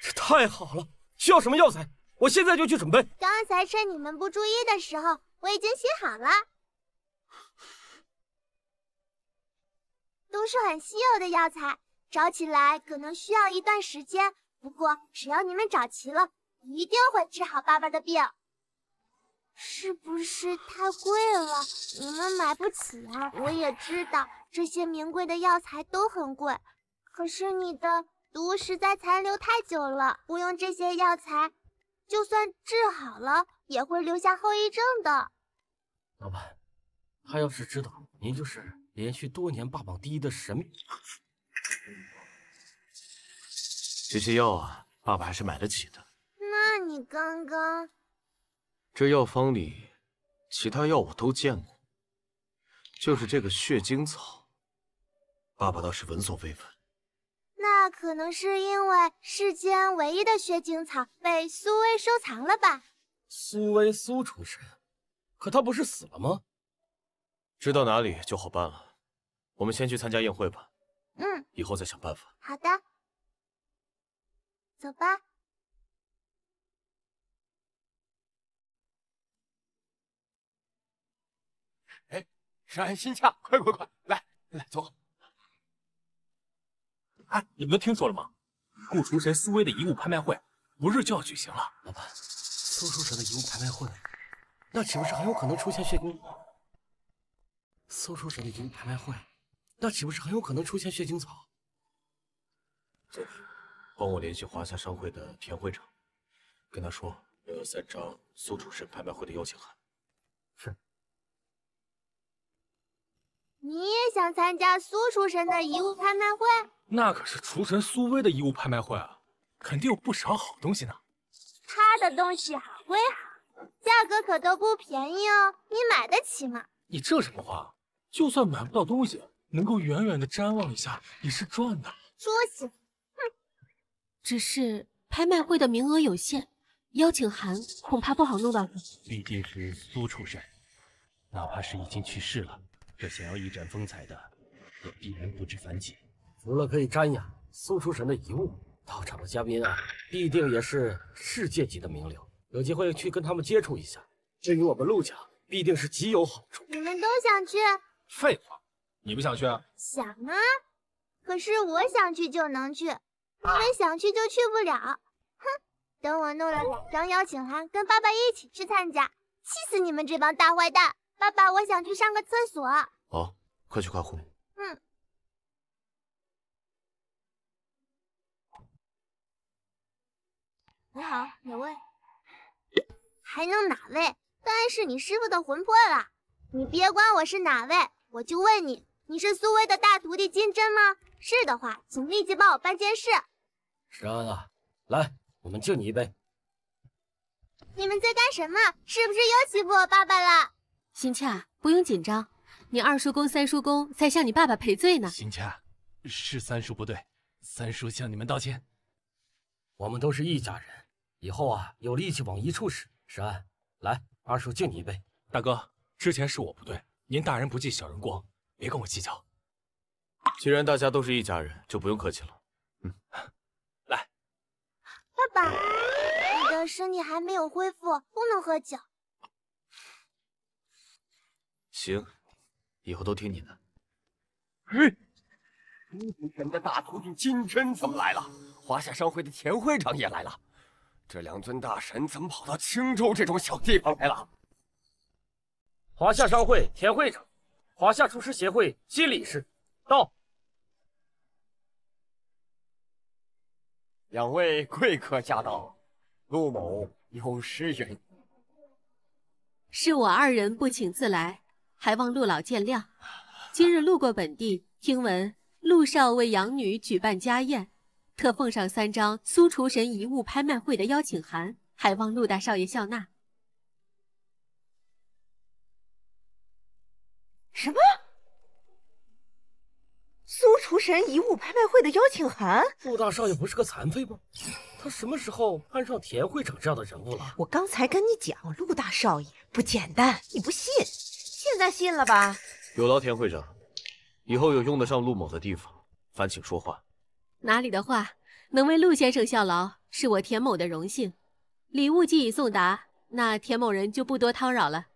这太好了！需要什么药材？我现在就去准备。刚才趁你们不注意的时候，我已经写好了，都是很稀有的药材，找起来可能需要一段时间。不过只要你们找齐了，一定会治好爸爸的病。是不是太贵了？你们买不起啊？我也知道这些名贵的药材都很贵，可是你的毒实在残留太久了，不用这些药材，就算治好了，也会留下后遗症的。老板，他要是知道您就是连续多年霸榜第1的神秘，这些药啊，爸爸还是买得起的。那你刚刚……这药方里，其他药我都见过，就是这个血精草，爸爸倒是闻所未闻。那可能是因为世间唯一的血精草被苏薇收藏了吧？苏薇苏厨神，可他不是死了吗？知道哪里就好办了。我们先去参加宴会吧。以后再想办法。好的，走吧。山新洽，快，来走。哎，你们都听说了吗？顾厨神苏薇的遗物拍卖会不日就要举行了。老板，苏厨神的遗物拍卖会，那岂不是很有可能出现血精？苏厨神的遗物拍卖会，那岂不是很有可能出现血精草？帮我联系华夏商会的田会长，跟他说我有3张苏厨神拍卖会的邀请函。是。你也想参加苏厨神的遗物拍卖会？那可是厨神苏薇的遗物拍卖会啊，肯定有不少好东西呢。他的东西好归好，价格可都不便宜哦，你买得起吗？你这什么话？就算买不到东西，能够远远的瞻望一下也是赚的。出息！只是拍卖会的名额有限，邀请函恐怕不好弄到手。毕竟是苏厨神，哪怕是已经去世了，这想要一展风采的，也必然不知凡几。除了可以瞻仰，苏厨神的遗物，到场的嘉宾啊，必定也是世界级的名流，有机会去跟他们接触一下，对于我们陆家必定是极有好处。你们都想去？废话，你不想去啊？想啊，可是我想去就能去，你们想去就去不了。哼，等我弄了2张邀请函，跟爸爸一起去参加，气死你们这帮大坏蛋！爸爸，我想去上个厕所。好，快去快回。嗯。你好，哪位？还能哪位？当然是你师傅的魂魄啦！你别管我是哪位，我就问你，你是苏薇的大徒弟金针吗？是的话，请立即帮我办件事。石安啊，来，我们敬你一杯。你们在干什么？是不是又欺负我爸爸了？心恰，不用紧张，你2叔公、3叔公在向你爸爸赔罪呢。心恰，是3叔不对，3叔向你们道歉。我们都是一家人，以后啊有力气往一处使。石安，来，2叔敬你一杯。大哥，之前是我不对，您大人不计小人过，别跟我计较。既然大家都是一家人，就不用客气了。来。爸爸，你的身体还没有恢复，不能喝酒。行，以后都听你的。苏厨神的大徒弟金针怎么来了？华夏商会的田会长也来了。这2尊大神怎么跑到青州这种小地方来了？华夏商会田会长，华夏厨师协会新理事，到。2位贵客驾到，陆某有失远迎。是我2人不请自来，还望陆老见谅。今日路过本地，听闻陆少为养女举办家宴，特奉上3张苏厨神遗物拍卖会的邀请函，还望陆大少爷笑纳。什么？苏厨神遗物拍卖会的邀请函？陆大少爷不是个残废吗？他什么时候攀上田会长这样的人物了？我刚才跟你讲，陆大少爷不简单，你不信，现在信了吧？有劳田会长，以后有用得上陆某的地方，烦请说话。哪里的话，能为陆先生效劳，是我田某的荣幸。礼物既已送达，那田某人就不多叨扰了。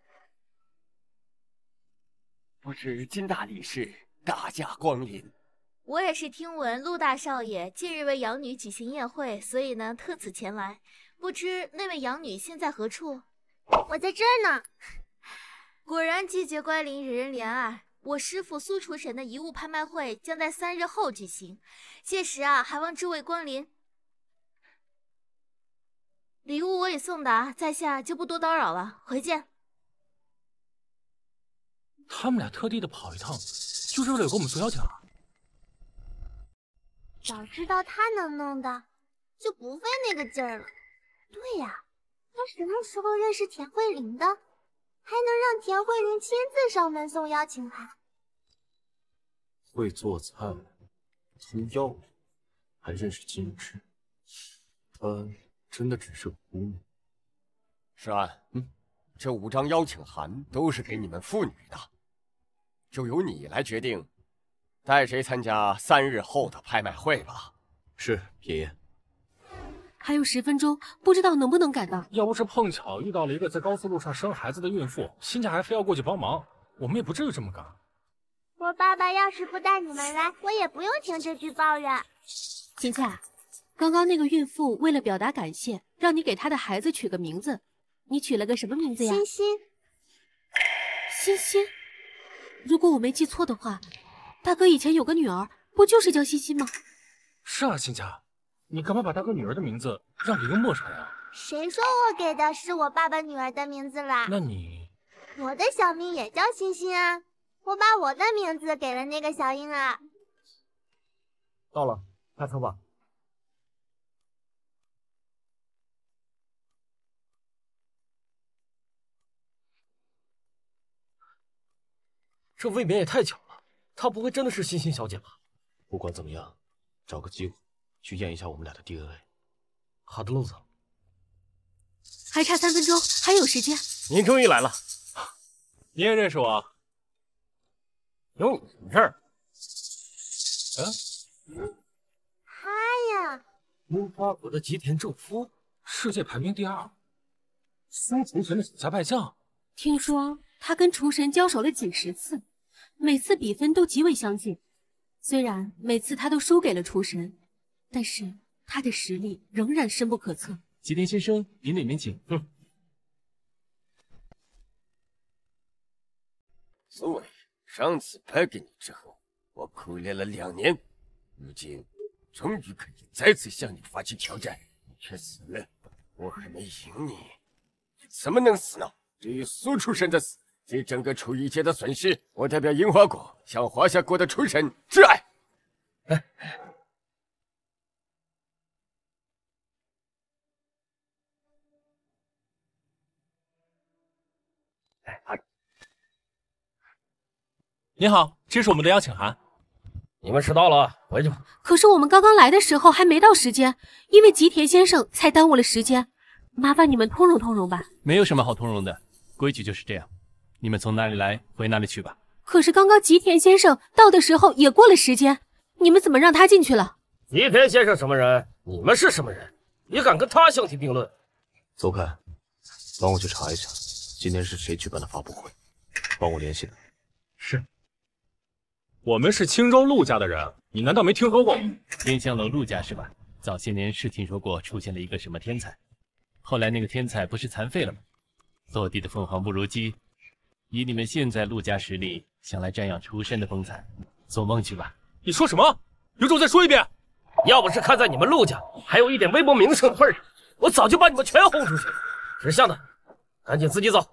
不知金大理事大驾光临。我也是听闻陆大少爷近日为养女举行宴会，所以呢特此前来。不知那位养女现在何处？我在这儿呢。果然季节归临，人人怜爱。我师父苏厨神的遗物拍卖会将在3日后举行，届时啊，还望诸位光临。礼物我已送达，在下就不多叨扰了，回见。他们俩特地的跑一趟，就是为了给我们做邀请函。早知道他能弄的，就不费那个劲儿了。对呀，他什么时候认识田慧玲的？还能让田慧玲亲自上门送邀请函。会做菜，通药，还认识金枝，她真的只是个姑娘。石安，这5张邀请函都是给你们父女的，就由你来决定带谁参加3日后的拍卖会吧。是，爷爷。还有10分钟，不知道能不能赶到。要不是碰巧遇到了一个在高速路上生孩子的孕妇，心家还非要过去帮忙，我们也不至于这么赶。我爸爸要是不带你们来，我也不用听这句抱怨。心恰，刚刚那个孕妇为了表达感谢，让你给她的孩子取个名字，你取了个什么名字呀？欣欣。欣欣？如果我没记错的话，大哥以前有个女儿，不就是叫欣欣吗？是啊，心佳，你干嘛把大哥女儿的名字让给一个陌生人啊？谁说我给的是我爸爸女儿的名字啦？那你……我的小名也叫欣欣啊，我把我的名字给了那个小婴儿。到了，下车吧。这未免也太巧了，她不会真的是欣欣小姐吧？不管怎么样，找个机会去验一下我们俩的 DNA。好的，陆总。还差3分钟，还有时间。您终于来了，您也认识我？有你什么事儿？樱花国的吉田正夫，世界排名第2，苏厨神的手下败将。听说他跟厨神交手了几10次，每次比分都极为相近。虽然每次他都输给了厨神，但是他的实力仍然深不可测。吉田先生，您里面请。苏伟，上次败给你之后，我苦练了2年，如今终于可以再次向你发起挑战。你却死了，我还没赢你，你怎么能死呢？至于苏厨神的死，对整个厨艺界的损失，我代表樱花国向华夏国的厨神致哀。您好，这是我们的邀请函。你们迟到了，回去吧。可是我们刚刚来的时候还没到时间，因为吉田先生才耽误了时间。麻烦你们通融通融吧。没有什么好通融的，规矩就是这样。你们从哪里来，回哪里去吧。可是刚刚吉田先生到的时候也过了时间，你们怎么让他进去了？吉田先生什么人？你们是什么人？也敢跟他相提并论？邹开，帮我去查一下，今天是谁举办的发布会，帮我联系他。是。我们是青州陆家的人，你难道没听说过？天香楼陆家是吧？早些年是听说过出现了一个什么天才，后来那个天才不是残废了吗？落地的凤凰不如鸡。以你们现在陆家实力，想来瞻仰出身的风采，做梦去吧！你说什么？有种再说一遍！要不是看在你们陆家还有一点微薄名声的份上，我早就把你们全轰出去。识相的，赶紧自己走。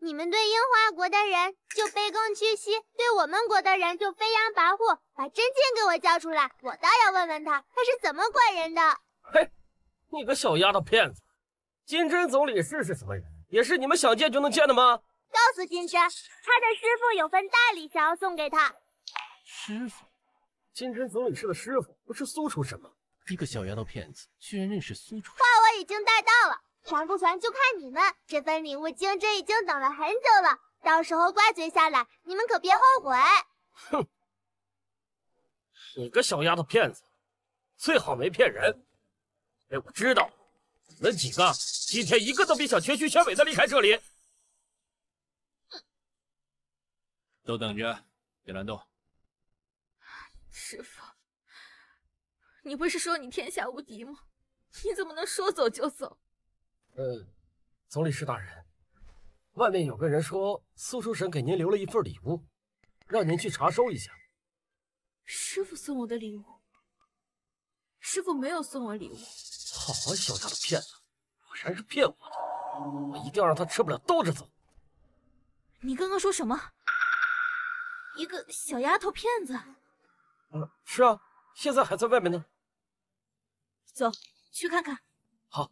你们对樱花国的人就卑躬屈膝，对我们国的人就飞扬跋扈。把真剑给我交出来，我倒要问问他是怎么管人的。嘿，你个小丫头片子，金针总理事是什么人？也是你们想见就能见的吗？告诉金针，他的师傅有份大礼想要送给他。师傅？金针总理事的师傅不是苏厨神吗？一个小丫头片子居然认识苏厨神。话我已经带到了。传不传就看你们，这份礼物金针已经等了很久了，到时候挂嘴下来，你们可别后悔。哼，你个小丫头片子，最好没骗人。哎，我知道，你们几个今天一个都别想全虚全伪的离开这里。都等着，别乱动。师傅，你不是说你天下无敌吗？你怎么能说走就走？总理事大人，外面有个人说苏厨神给您留了一份礼物，让您去查收一下。师傅送我的礼物？师傅没有送我礼物。好啊，小丫头片子，果然是骗我的！我一定要让他吃不了兜着走。你刚刚说什么？一个小丫头片子？是啊，现在还在外面呢。走，去看看。好。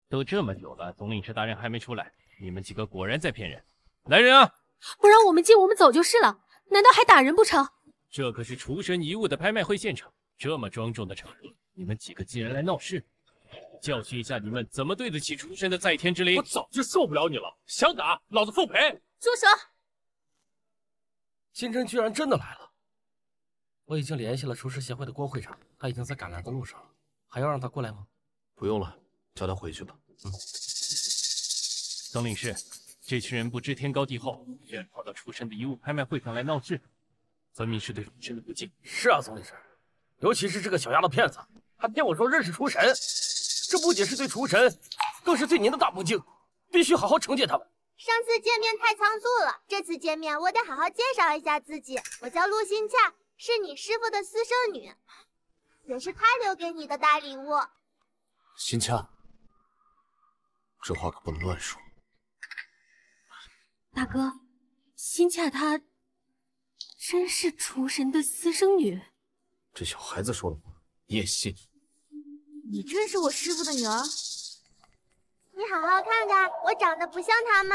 都这么久了，总领事大人还没出来，你们几个果然在骗人！来人啊！不让我们进，我们走就是了，难道还打人不成？这可是厨神遗物的拍卖会现场，这么庄重的场合，你们几个竟然来闹事！教训一下你们怎么对得起厨神的在天之灵！我早就受不了你了，想打老子奉陪！住手！金针居然真的来了！我已经联系了厨师协会的郭会长，他已经在赶来的路上了，还要让他过来吗？不用了，叫他回去吧。总领事，这群人不知天高地厚，居然跑到厨神的遗物拍卖会上来闹事，分明是对厨神的不敬。是啊，总领事，尤其是这个小丫头片子，还骗我说认识厨神，这不仅是对厨神，更是对您的大不敬，必须好好惩戒他们。上次见面太仓促了，这次见面我得好好介绍一下自己。我叫陆新恰，是你师傅的私生女，也是他留给你的大礼物。新恰，这话可不能乱说。大哥，新恰她真是厨神的私生女？这小孩子说的话你也信？你真是我师傅的女儿？你好好看看，我长得不像她吗？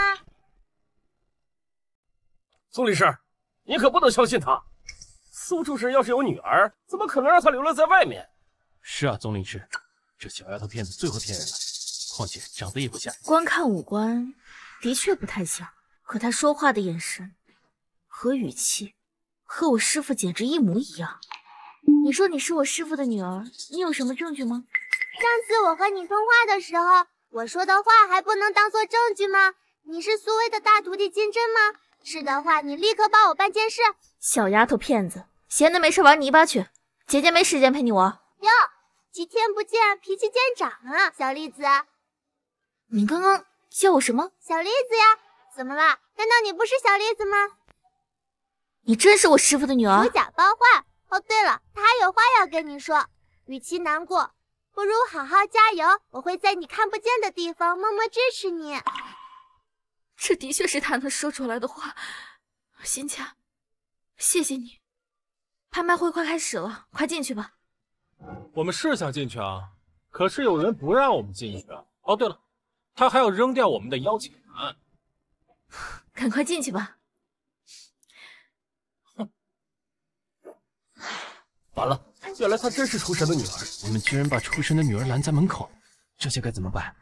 宋律师，你可不能相信他。苏厨神要是有女儿，怎么可能让她流落在外面？是啊，总领事，这小丫头片子最会骗人了，况且长得也不像。光看五官，的确不太像。可他说话的眼神和语气，和我师父简直一模一样。你说你是我师父的女儿，你有什么证据吗？上次我和你通话的时候，我说的话还不能当做证据吗？你是苏薇的大徒弟金针吗？是的话，你立刻帮我办件事。小丫头片子，闲的没事玩泥巴去，姐姐没时间陪你玩。哟，几天不见，脾气见长啊，小栗子。你刚刚叫我什么？小栗子呀，怎么了？难道你不是小栗子吗？你真是我师父的女儿？如假包换。哦，对了，他还有话要跟你说。与其难过，不如好好加油。我会在你看不见的地方默默支持你。这的确是他能说出来的话。新佳，谢谢你。拍卖会快开始了，快进去吧。我们是想进去啊，可是有人不让我们进去。哦，对了，他还要扔掉我们的邀请函。赶快进去吧。完了，原来她真是厨神的女儿。我们居然把厨神的女儿拦在门口，这下该怎么办？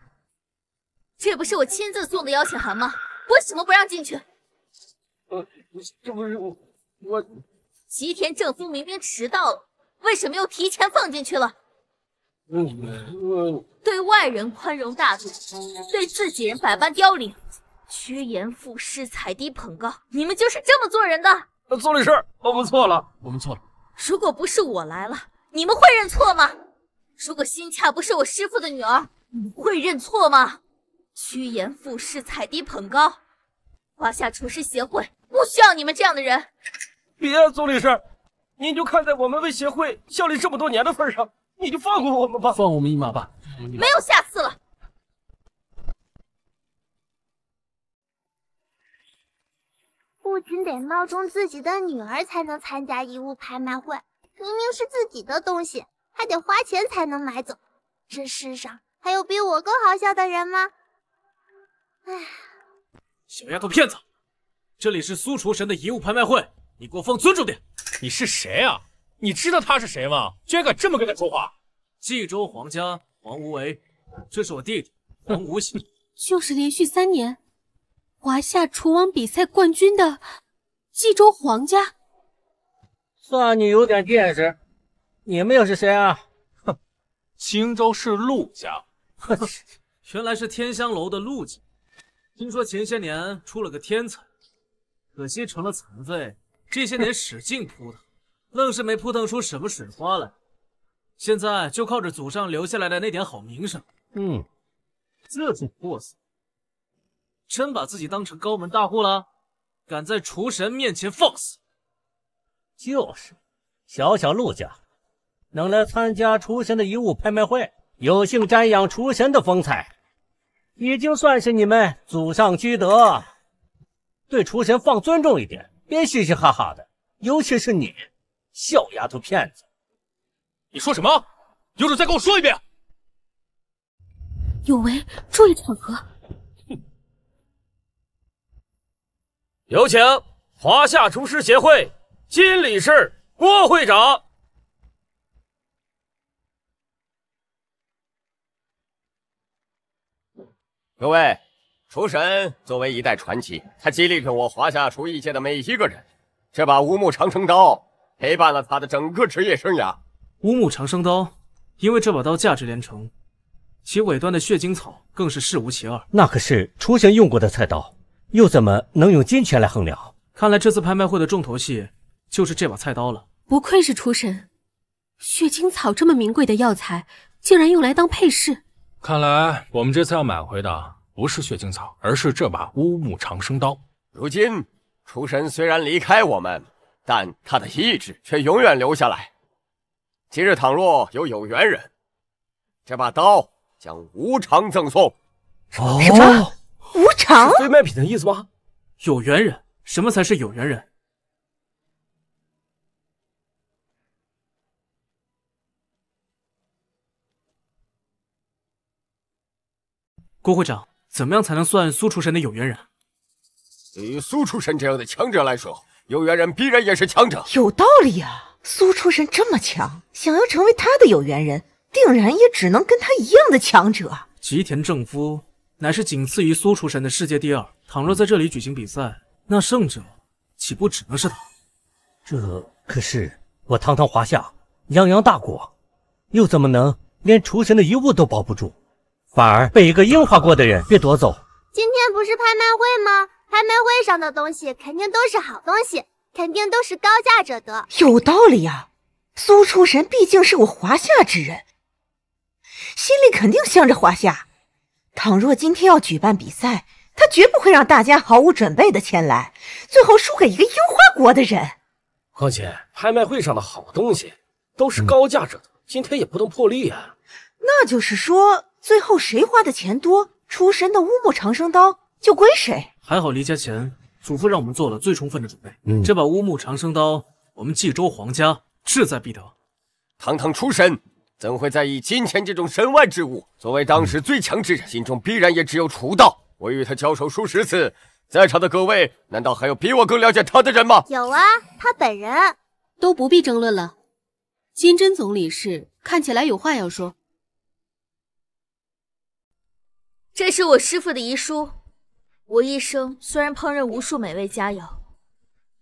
这不是我亲自送的邀请函吗？为什么不让进去？这不是我吉田正夫明明迟到了，为什么又提前放进去了？对外人宽容大度，对自己人百般凋零，趋炎附势，踩低捧高，你们就是这么做人的？苏律师，我们错了，我们错了。如果不是我来了，你们会认错吗？如果新恰不是我师父的女儿，你们会认错吗？趋炎附势，踩低捧高，华夏厨师协会不需要你们这样的人。别啊，苏律师，您就看在我们为协会效力这么多年的份上，你就放过我们吧，放我们一马吧。没有下次了。不仅得冒充自己的女儿才能参加遗物拍卖会，明明是自己的东西，还得花钱才能买走。这世上还有比我更好笑的人吗？唉，小丫头片子，这里是苏厨神的遗物拍卖会，你给我放尊重点。你是谁啊？你知道他是谁吗？居然敢这么跟他说话！冀州皇家黄无为，这是我弟弟黄无喜。就是连续3年华夏厨王比赛冠军的冀州皇家。算你有点见识，你们又是谁啊？哼，青州市陆家。原来是天香楼的陆家。听说前些年出了个天才，可惜成了残废。这些年使劲扑腾，愣是没扑腾出什么水花来。现在就靠着祖上留下来的那点好名声。这种货色，真把自己当成高门大户了？敢在厨神面前放肆！就是，小小陆家能来参加厨神的遗物拍卖会，有幸瞻仰厨神的风采，已经算是你们祖上积德。对厨神放尊重一点，别嘻嘻哈哈的，尤其是你，小丫头片子。你说什么？有种再跟我说一遍！有为，注意场合。有请华夏厨师协会金理事郭会长。各位，厨神作为一代传奇，他激励着我华夏厨艺界的每一个人。这把乌木长生刀陪伴了他的整个职业生涯。乌木长生刀，因为这把刀价值连城，其尾端的血晶草更是世无其二。那可是厨神用过的菜刀，又怎么能用金钱来衡量？看来这次拍卖会的重头戏就是这把菜刀了。不愧是厨神，血晶草这么名贵的药材，竟然用来当配饰。看来我们这次要买回的不是血晶草，而是这把乌木长生刀。如今厨神虽然离开我们，但他的意志却永远留下来。今日倘若有缘人，这把刀将无偿赠送。什么？无偿？是非卖品的意思吗？有缘人？什么才是有缘人？郭会长，怎么样才能算苏厨神的有缘人？对于苏厨神这样的强者来说，有缘人必然也是强者。有道理呀！苏厨神这么强，想要成为他的有缘人，定然也只能跟他一样的强者。吉田正夫乃是仅次于苏厨神的世界第2。倘若在这里举行比赛，那胜者岂不只能是他？这可是我堂堂华夏泱泱大国，又怎么能连厨神的遗物都保不住，反而被一个樱花国的人给夺走？今天不是拍卖会吗？拍卖会上的东西肯定都是好东西，肯定都是高价者得。有道理呀，苏厨神毕竟是我华夏之人，心里肯定向着华夏。倘若今天要举办比赛，他绝不会让大家毫无准备的前来，最后输给一个樱花国的人。况且拍卖会上的好东西都是高价者得，今天也不能破例啊。那就是说，最后谁花的钱多，厨神的乌木长生刀就归谁。还好离家前祖父让我们做了最充分的准备。这把乌木长生刀，我们冀州皇家志在必得。堂堂厨神，怎会在意金钱这种身外之物？作为当时最强之人，心中必然也只有厨道。我与他交手数十次，在场的各位，难道还有比我更了解他的人吗？有啊，他本人。都不必争论了。金针总理事看起来有话要说。这是我师父的遗书。我一生虽然烹饪无数美味佳肴，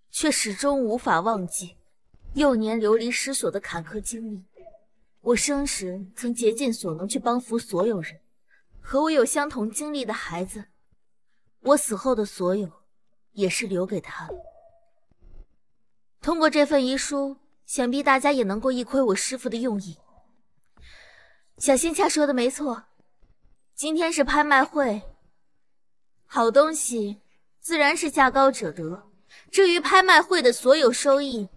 却始终无法忘记幼年流离失所的坎坷经历。我生时曾竭尽所能去帮扶所有人，和我有相同经历的孩子。我死后的所有，也是留给他的。通过这份遗书，想必大家也能够一窥我师父的用意。小仙恰说的没错，今天是拍卖会，好东西自然是价高者得。至于拍卖会的所有收益，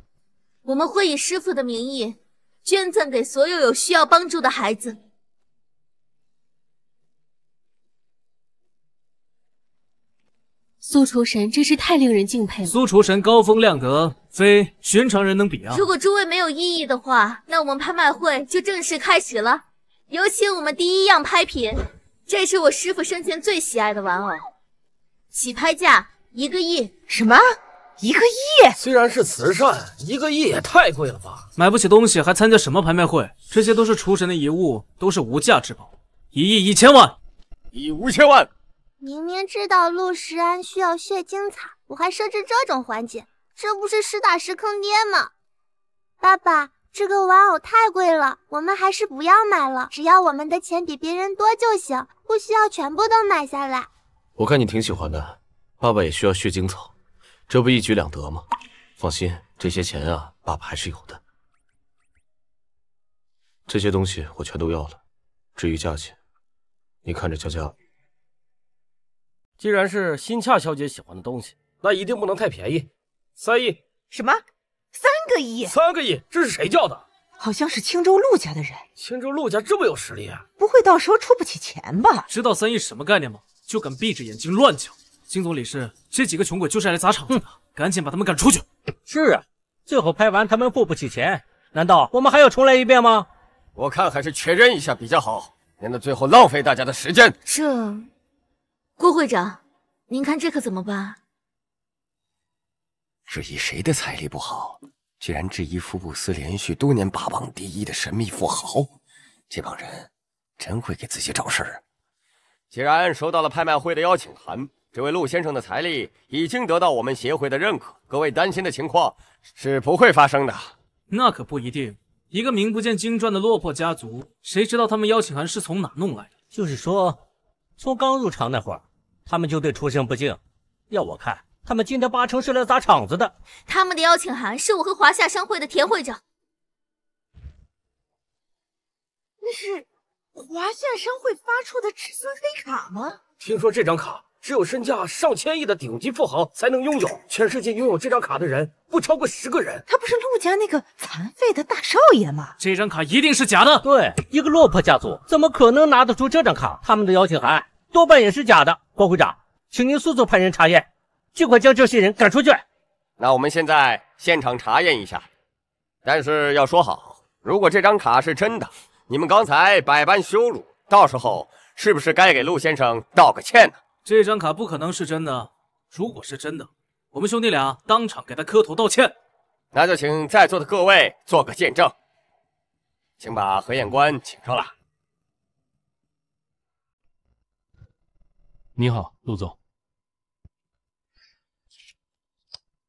我们会以师父的名义捐赠给所有有需要帮助的孩子。苏厨神真是太令人敬佩了。苏厨神高风亮德，非寻常人能比啊！如果诸位没有异议的话，那我们拍卖会就正式开始了。有请我们第一样拍品，这是我师父生前最喜爱的玩偶，起拍价1个亿。什么？1个亿？虽然是慈善，1个亿也太贵了吧！买不起东西还参加什么拍卖会？这些都是厨神的遗物，都是无价之宝。1亿1000万，1亿5000万。明明知道陆时安需要血精草，我还设置这种环节，这不是实打实坑爹吗？爸爸，这个玩偶太贵了，我们还是不要买了，只要我们的钱比别人多就行，不需要全部都买下来。我看你挺喜欢的，爸爸也需要血精草，这不一举两得吗？放心，这些钱啊，爸爸还是有的。这些东西我全都要了，至于价钱，你看着佳佳。既然是新恰小姐喜欢的东西，那一定不能太便宜。3亿？什么？3个亿？3个亿？这是谁叫的？好像是青州陆家的人。青州陆家这么有实力啊？不会到时候出不起钱吧？知道3亿是什么概念吗？就敢闭着眼睛乱讲！金总理事，这几个穷鬼就是来砸场子的，赶紧把他们赶出去！是啊，最后拍完他们付不起钱，难道我们还要重来一遍吗？我看还是确认一下比较好，免得最后浪费大家的时间。郭会长，您看这可怎么办？质疑谁的财力不好？居然质疑福布斯连续多年霸榜第1的神秘富豪，这帮人真会给自己找事儿。既然收到了拍卖会的邀请函，这位陆先生的财力已经得到我们协会的认可，各位担心的情况是不会发生的。那可不一定，一个名不见经传的落魄家族，谁知道他们邀请函是从哪弄来的？就是说，从刚入场那会儿，他们就对厨神不敬。要我看，他们今天8成是来砸场子的。他们的邀请函是我和华夏商会的田会长。那是华夏商会发出的至尊黑卡吗？听说这张卡只有身价上千亿的顶级富豪才能拥有，全世界拥有这张卡的人不超过10个人。他不是陆家那个残废的大少爷吗？这张卡一定是假的。对，一个落魄家族怎么可能拿得出这张卡？他们的邀请函多半也是假的。郭会长，请您速速派人查验，尽快将这些人赶出去。那我们现在现场查验一下，但是要说好，如果这张卡是真的，你们刚才百般羞辱，到时候是不是该给陆先生道个歉呢？这张卡不可能是真的，如果是真的，我们兄弟俩当场给他磕头道歉。那就请在座的各位做个见证，请把核验官请上来。你好，陆总。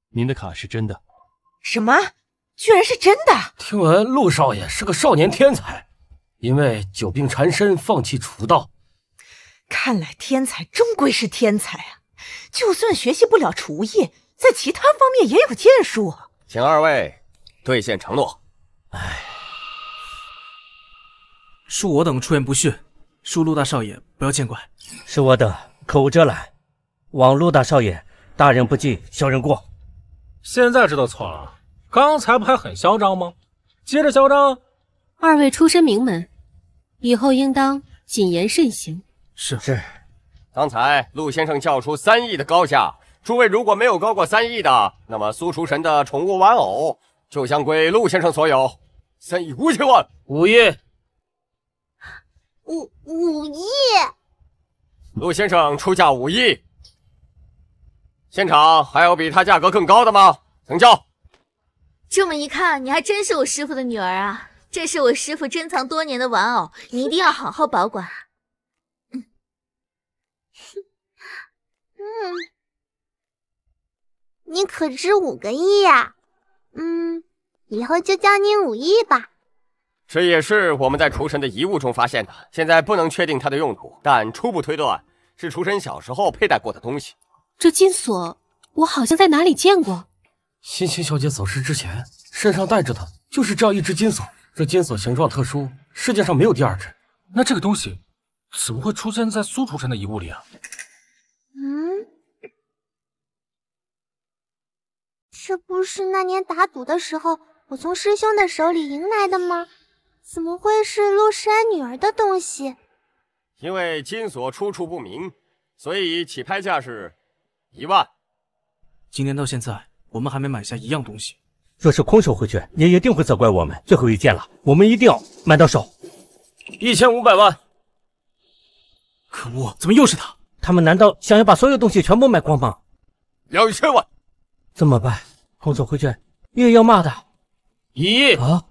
您的卡是真的。什么？居然是真的？听闻陆少爷是个少年天才，因为久病缠身放弃出道。看来天才终归是天才啊！就算学习不了厨艺，在其他方面也有建树啊。请二位兑现承诺。恕我等出言不逊，恕陆大少爷不要见怪。是我等口无遮拦，望陆大少爷大人不计小人过。现在知道错了，刚才不还很嚣张吗？接着嚣张。二位出身名门，以后应当谨言慎行。是。刚才陆先生叫出3亿的高价，诸位如果没有高过3亿的，那么苏厨神的宠物玩偶就将归陆先生所有，3亿5千万。5亿。5亿。陆先生出价5亿。现场还有比他价格更高的吗？成交。这么一看，你还真是我师傅的女儿啊！这是我师傅珍藏多年的玩偶，你一定要好好保管。你可值5个亿呀！以后就叫你5亿吧。这也是我们在厨神的遗物中发现的，现在不能确定它的用途，但初步推断是厨神小时候佩戴过的东西。这金锁我好像在哪里见过。欣欣小姐走失之前身上带着的就是这样一只金锁，这金锁形状特殊，世界上没有第2只。那这个东西怎么会出现在苏厨神的遗物里啊？这不是那年打赌的时候我从师兄的手里赢来的吗？怎么会是陆诗安女儿的东西？因为金锁出处不明，所以起拍价是1万。今年到现在，我们还没买下一样东西。若是空手回去，也一定会责怪我们。最后一件了，我们一定要买到手。1500万。可恶，怎么又是他？他们难道想要把所有东西全部卖光吗？2000万。怎么办？空手回去也要骂的。1亿啊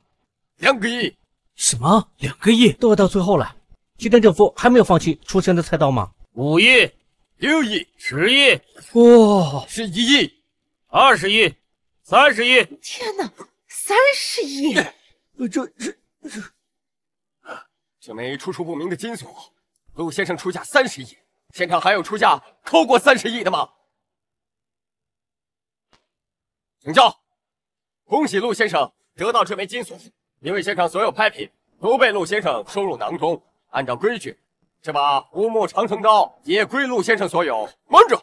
！2个亿。什么？2个亿？都要到最后了，吉田政府还没有放弃出神的菜刀吗？5亿、 6亿、10亿。哇！11亿、 20亿、30亿。天哪，30亿！这枚出处不明的金锁，陆先生出价30亿，现场还有出价超过30亿的吗？成交！恭喜陆先生得到这枚金锁，因为现场所有拍品都被陆先生收入囊中。按照规矩，这把乌木长城刀也归陆先生所有。慢着，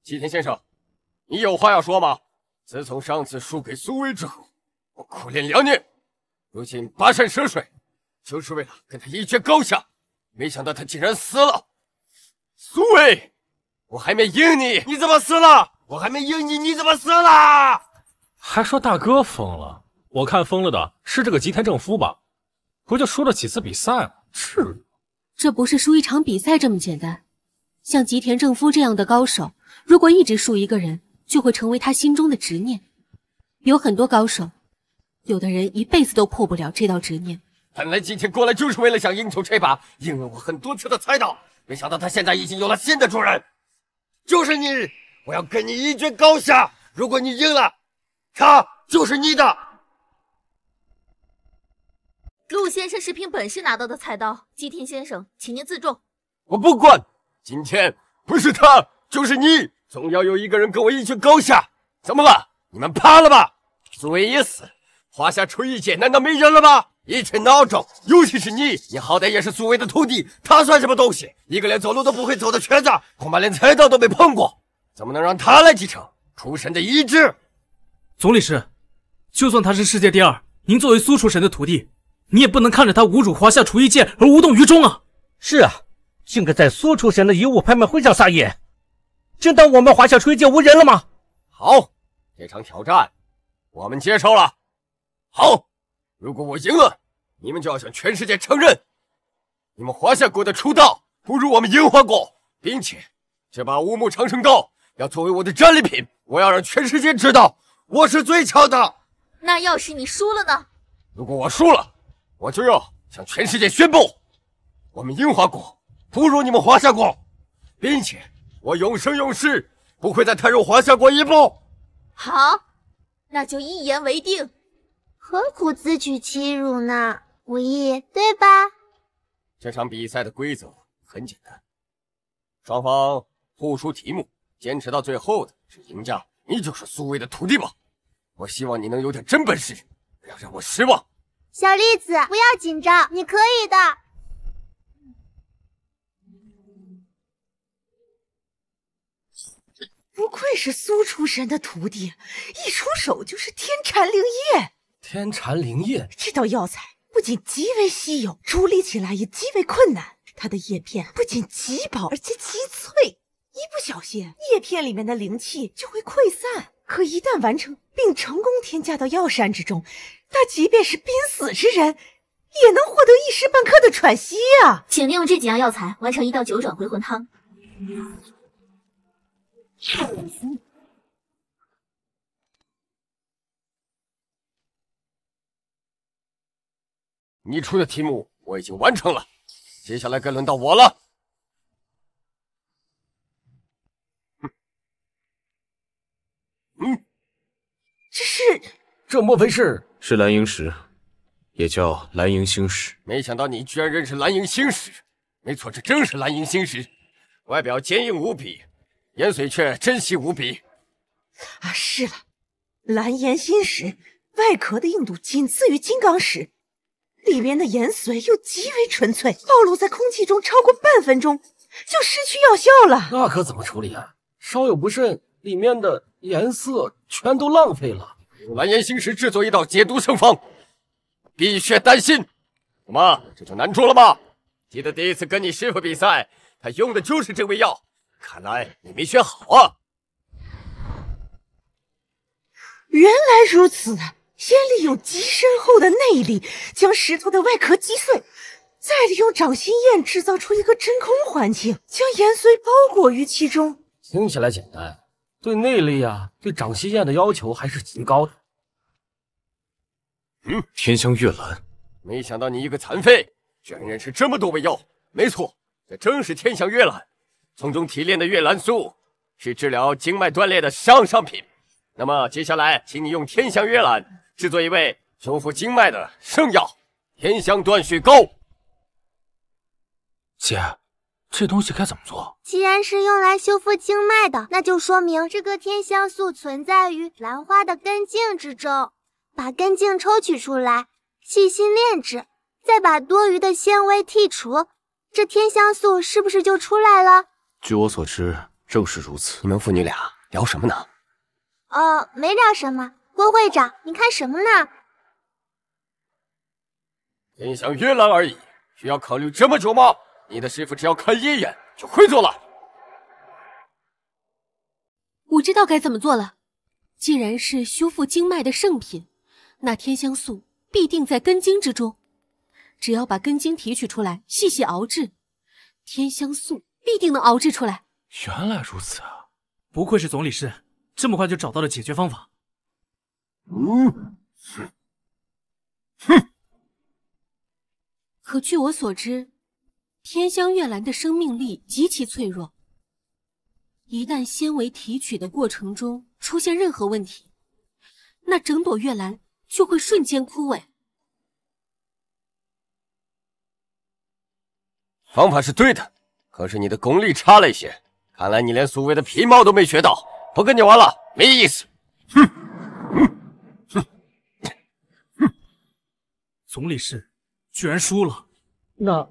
吉田先生，你有话要说吗？自从上次输给苏威之后，我苦练2年，如今跋山涉水，就是为了跟他一决高下。没想到他竟然死了。苏威，我还没赢你，你怎么死了？我还没赢你，你怎么死了？还说大哥疯了，我看疯了的是这个吉田正夫吧？不就输了几次比赛吗？至于？这不是输一场比赛这么简单。像吉田正夫这样的高手，如果一直输一个人，就会成为他心中的执念。有很多高手，有的人一辈子都破不了这道执念。本来今天过来就是为了想应酬这把赢了我很多次的菜刀，没想到他现在已经有了新的主人，就是你！我要跟你一决高下，如果你赢了，他就是你的。陆先生是凭本事拿到的菜刀，吉田先生，请您自重。我不管，今天不是他就是你，总要有一个人跟我一决高下。怎么了？你们怕了吧？苏威也死，华夏厨艺界难道没人了吗？一群孬种，尤其是你好歹也是苏威的徒弟，他算什么东西？一个连走路都不会走的瘸子，恐怕连菜刀都没碰过，怎么能让他来继承厨神的遗志？总理事，就算他是世界第2，您作为苏厨神的徒弟，你也不能看着他侮辱华夏厨艺界而无动于衷啊！是啊，竟敢在苏厨神的遗物拍卖会上撒野，真当我们华夏厨艺界无人了吗？好，这场挑战我们接受了。好，如果我赢了，你们就要向全世界承认，你们华夏国的厨道不如我们樱花国，并且这把乌木长生刀要作为我的战利品，我要让全世界知道我是最强的。那要是你输了呢？如果我输了，我就要向全世界宣布，我们樱花国不如你们华夏国，并且我永生永世不会再踏入华夏国一步。好，那就一言为定。何苦自取其辱呢？无意，对吧？这场比赛的规则很简单，双方互出题目，坚持到最后的是赢家，你就是苏卫的徒弟吧。我希望你能有点真本事，不要让我失望。小栗子，不要紧张，你可以的。不愧是苏厨神的徒弟，一出手就是天蝉灵叶。天蝉灵叶这道药材不仅极为稀有，处理起来也极为困难。它的叶片不仅极薄，而且极脆，一不小心，叶片里面的灵气就会溃散。可一旦完成并成功添加到药膳之中，那即便是濒死之人，也能获得一时半刻的喘息啊！请利用这几样药材完成一道9转回魂汤。你出的题目我已经完成了，接下来该轮到我了。这莫非是蓝萤石，也叫蓝萤星石。没想到你居然认识蓝萤星石。没错，这正是蓝萤星石，外表坚硬无比，岩髓却珍稀无比。啊，是了，蓝岩心石外壳的硬度仅次于金刚石，里面的岩髓又极为纯粹，暴露在空气中超过半分钟就失去药效了。那可怎么处理啊？稍有不慎，里面的颜色全都浪费了。用蓝岩星石制作一道解毒圣方，必须担心。怎么，这就难住了吗？记得第一次跟你师傅比赛，他用的就是这味药，看来你没选好啊。原来如此，先利用极深厚的内力将石头的外壳击碎，再利用掌心焰制造出一个真空环境，将岩髓包裹于其中。听起来简单，对内力啊，对掌心焰的要求还是极高的。天香月兰，没想到你一个残废居然认识这么多味药。没错，这正是天香月兰，从中提炼的月兰素是治疗经脉断裂的上品。那么接下来，请你用天香月兰制作一味修复经脉的圣药——天香断续膏。姐，这东西该怎么做？既然是用来修复经脉的，那就说明这个天香素存在于兰花的根茎之中。把根茎抽取出来，细心炼制，再把多余的纤维剔除，这天香素是不是就出来了？据我所知，正是如此。你们父女俩聊什么呢？没聊什么。郭会长，你看什么呢？天香月兰而已，需要考虑这么久吗？你的师傅只要看一眼就会做了。我知道该怎么做了。既然是修复经脉的圣品，那天香素必定在根茎之中。只要把根茎提取出来，细细熬制，天香素必定能熬制出来。原来如此啊！不愧是总理事，这么快就找到了解决方法。可据我所知，天香月兰的生命力极其脆弱，一旦纤维提取的过程中出现任何问题，那整朵月兰就会瞬间枯萎。方法是对的，可是你的功力差了一些，看来你连所谓的皮毛都没学到，不跟你玩了，没意思。总理事居然输了，那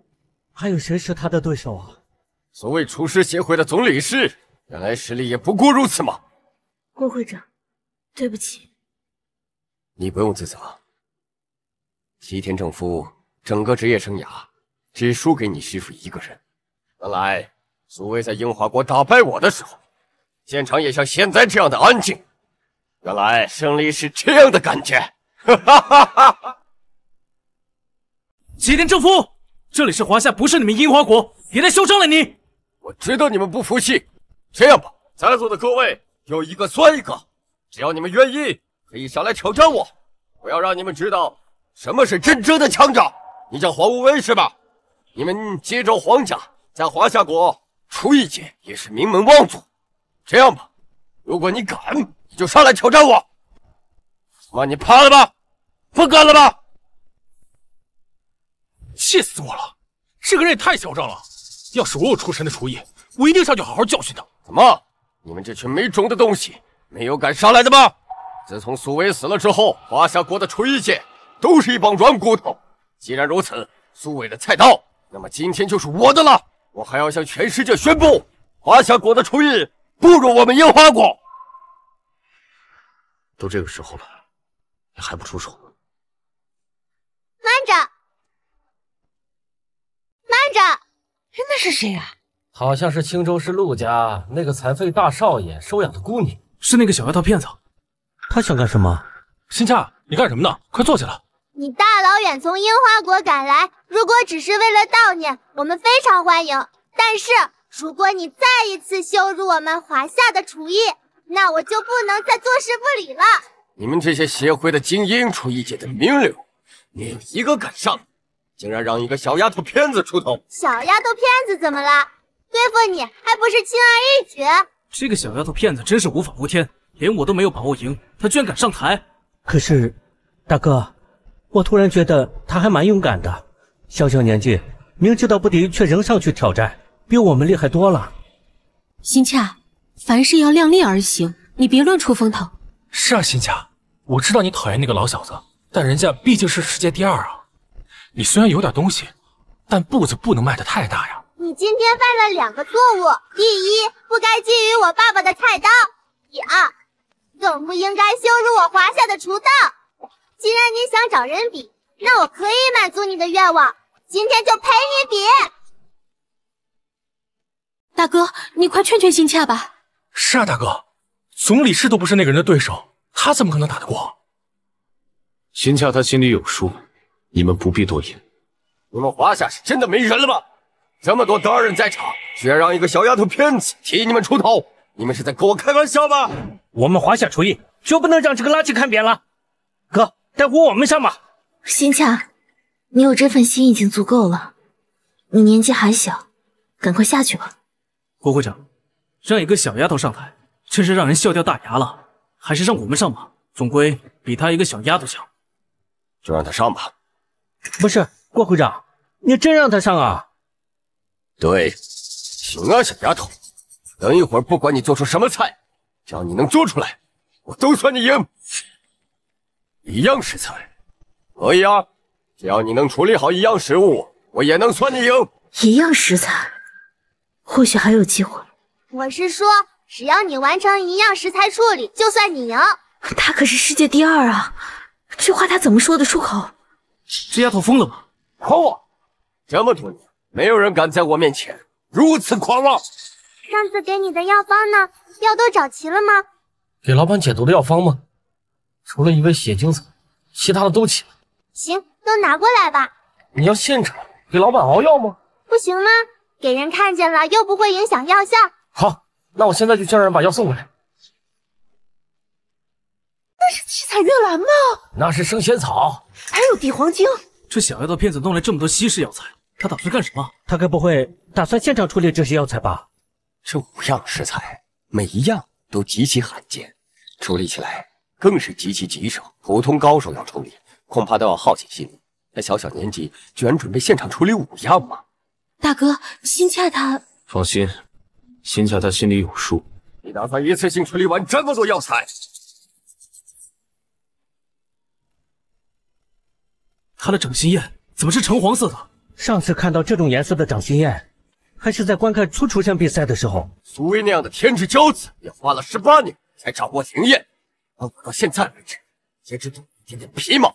还有谁是他的对手啊？所谓厨师协会的总理事，原来实力也不过如此嘛。郭会长，对不起。你不用自责。西天正夫整个职业生涯只输给你师傅一个人。原来苏卫在樱花国打败我的时候，现场也像现在这样的安静。原来胜利是这样的感觉。哈哈哈哈！齐天正夫，这里是华夏，不是你们樱花国，别再嚣张了你！我知道你们不服气，这样吧，在座的各位有一个算一个，只要你们愿意，可以上来挑战我。我要让你们知道什么是真正的强者。你叫黄无为是吧？你们接州皇家在华夏国厨艺界也是名门望族。这样吧，如果你敢，你就上来挑战我。妈，你怕了吧？不敢了吧？气死我了！这个人也太嚣张了。要是我有出神的厨艺，我一定上去好好教训他。怎么，你们这群没种的东西，没有敢上来的吗？自从苏伟死了之后，华夏国的厨艺界都是一帮软骨头。既然如此，苏伟的菜刀，那么今天就是我的了。我还要向全世界宣布，华夏国的厨艺不如我们烟花国。都这个时候了，你还不出手？慢着，慢着，那是谁啊？好像是青州市陆家那个残废大少爷收养的姑娘，是那个小丫头片子。他想干什么？新恰，你干什么呢？快坐下来。你大老远从樱花国赶来，如果只是为了悼念，我们非常欢迎。但是，如果你再一次羞辱我们华夏的厨艺，那我就不能再坐视不理了。你们这些协会的精英，厨艺界的名流，没有一个敢上，竟然让一个小丫头片子出头。小丫头片子怎么了？对付你还不是轻而易举？这个小丫头片子真是无法无天，连我都没有把握赢，她居然敢上台。可是，大哥，我突然觉得她还蛮勇敢的，小小年纪，明知道不敌却仍上去挑战，比我们厉害多了。新恰，凡事要量力而行，你别乱出风头。是啊，新恰，我知道你讨厌那个老小子，但人家毕竟是世界第2啊。你虽然有点东西，但步子不能迈得太大呀。你今天犯了2个错误：第一，不该觊觎我爸爸的菜刀；第二，更不应该羞辱我华夏的厨道。既然你想找人比，那我可以满足你的愿望，今天就陪你比。大哥，你快劝劝新恰吧。是啊，大哥，总理事都不是那个人的对手，他怎么可能打得过？新恰他心里有数，你们不必多言。你们华夏是真的没人了吗？这么多德人在场，居然让一个小丫头片子替你们出头，你们是在跟我开玩笑吗？我们华夏厨艺就不能让这个垃圾看扁了。哥，待会我们上马。新恰，你有这份心已经足够了。你年纪还小，赶快下去吧。郭会长，让一个小丫头上台，真是让人笑掉大牙了。还是让我们上马，总归比她一个小丫头强。就让她上吧。不是，郭会长，你真让她上啊？对，行啊，小丫头，等一会儿不管你做出什么菜，只要你能做出来，我都算你赢。一样食材，可以啊，只要你能处理好一样食物，我也能算你赢。一样食材，或许还有机会。我是说，只要你完成一样食材处理，就算你赢。他可是世界第2啊，这话他怎么说得出口？这丫头疯了吗？狂妄！这么多年，没有人敢在我面前如此狂妄。上次给你的药方呢？药都找齐了吗？给老板解毒的药方吗？除了一味血精子，其他的都齐了。行，都拿过来吧。你要现场给老板熬药吗？不行吗？给人看见了又不会影响药效。好，那我现在就叫人把药送过来。那是七彩月兰吗？那是圣仙草，还有地黄精。这小丫头片子弄来这么多西式药材，她打算干什么？她该不会打算现场处理这些药材吧？这5样食材，每一样都极其罕见，处理起来更是极其棘手。普通高手要处理，恐怕都要耗尽心力。他小小年纪，居然准备现场处理5样吗？大哥，新恰他……放心，新恰他心里有数。你打算一次性处理完这么多药材？他的掌心焰怎么是橙黄色的？上次看到这种颜色的掌心焰，还是在观看初出生比赛的时候。苏威那样的天之骄子，也花了18年才掌握灵焰，而我到现在为止，也只懂一点点皮毛。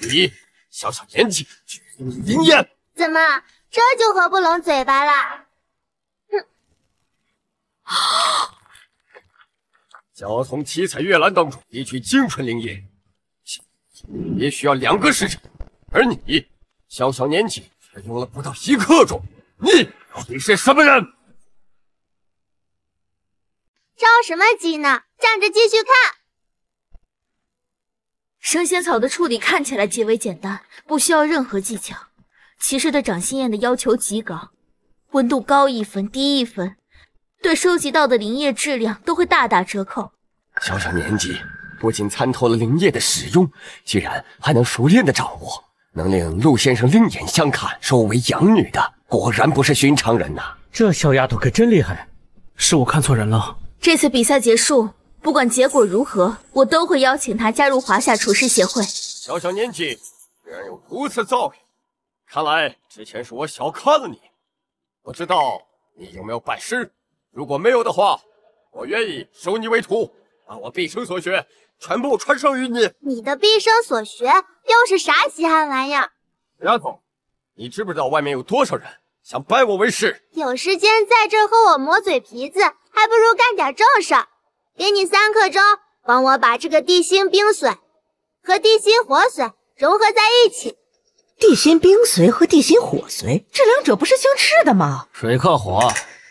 你小小年纪就有灵焰，怎么这就合不拢嘴巴了？想要从七彩月兰当中提取精纯灵液，也需要2个时辰，而你小小年纪却用了不到1刻钟，你是什么人？着什么急呢？站着继续看。生仙草的处理看起来极为简单，不需要任何技巧。骑士对掌心焰的要求极高，温度高1分低1分，对收集到的灵液质量都会大打折扣。小小年纪，不仅参透了灵液的使用，居然还能熟练的掌握，能令陆先生另眼相看，收为养女的，果然不是寻常人呐！这小丫头可真厉害。是我看错人了。这次比赛结束，不管结果如何，我都会邀请她加入华夏厨师协会。小小年纪，居然有如此造诣，看来之前是我小看了你。不知道你有没有拜师？如果没有的话，我愿意收你为徒，把我毕生所学全部传授于你。你的毕生所学又是啥稀罕玩意儿？丫头，你知不知道外面有多少人想拜我为师？有时间在这和我磨嘴皮子，还不如干点正事儿。给你3刻钟，帮我把这个地心冰髓和地心火髓融合在一起。地心冰髓和地心火髓，这两者不是相斥的吗？水克火，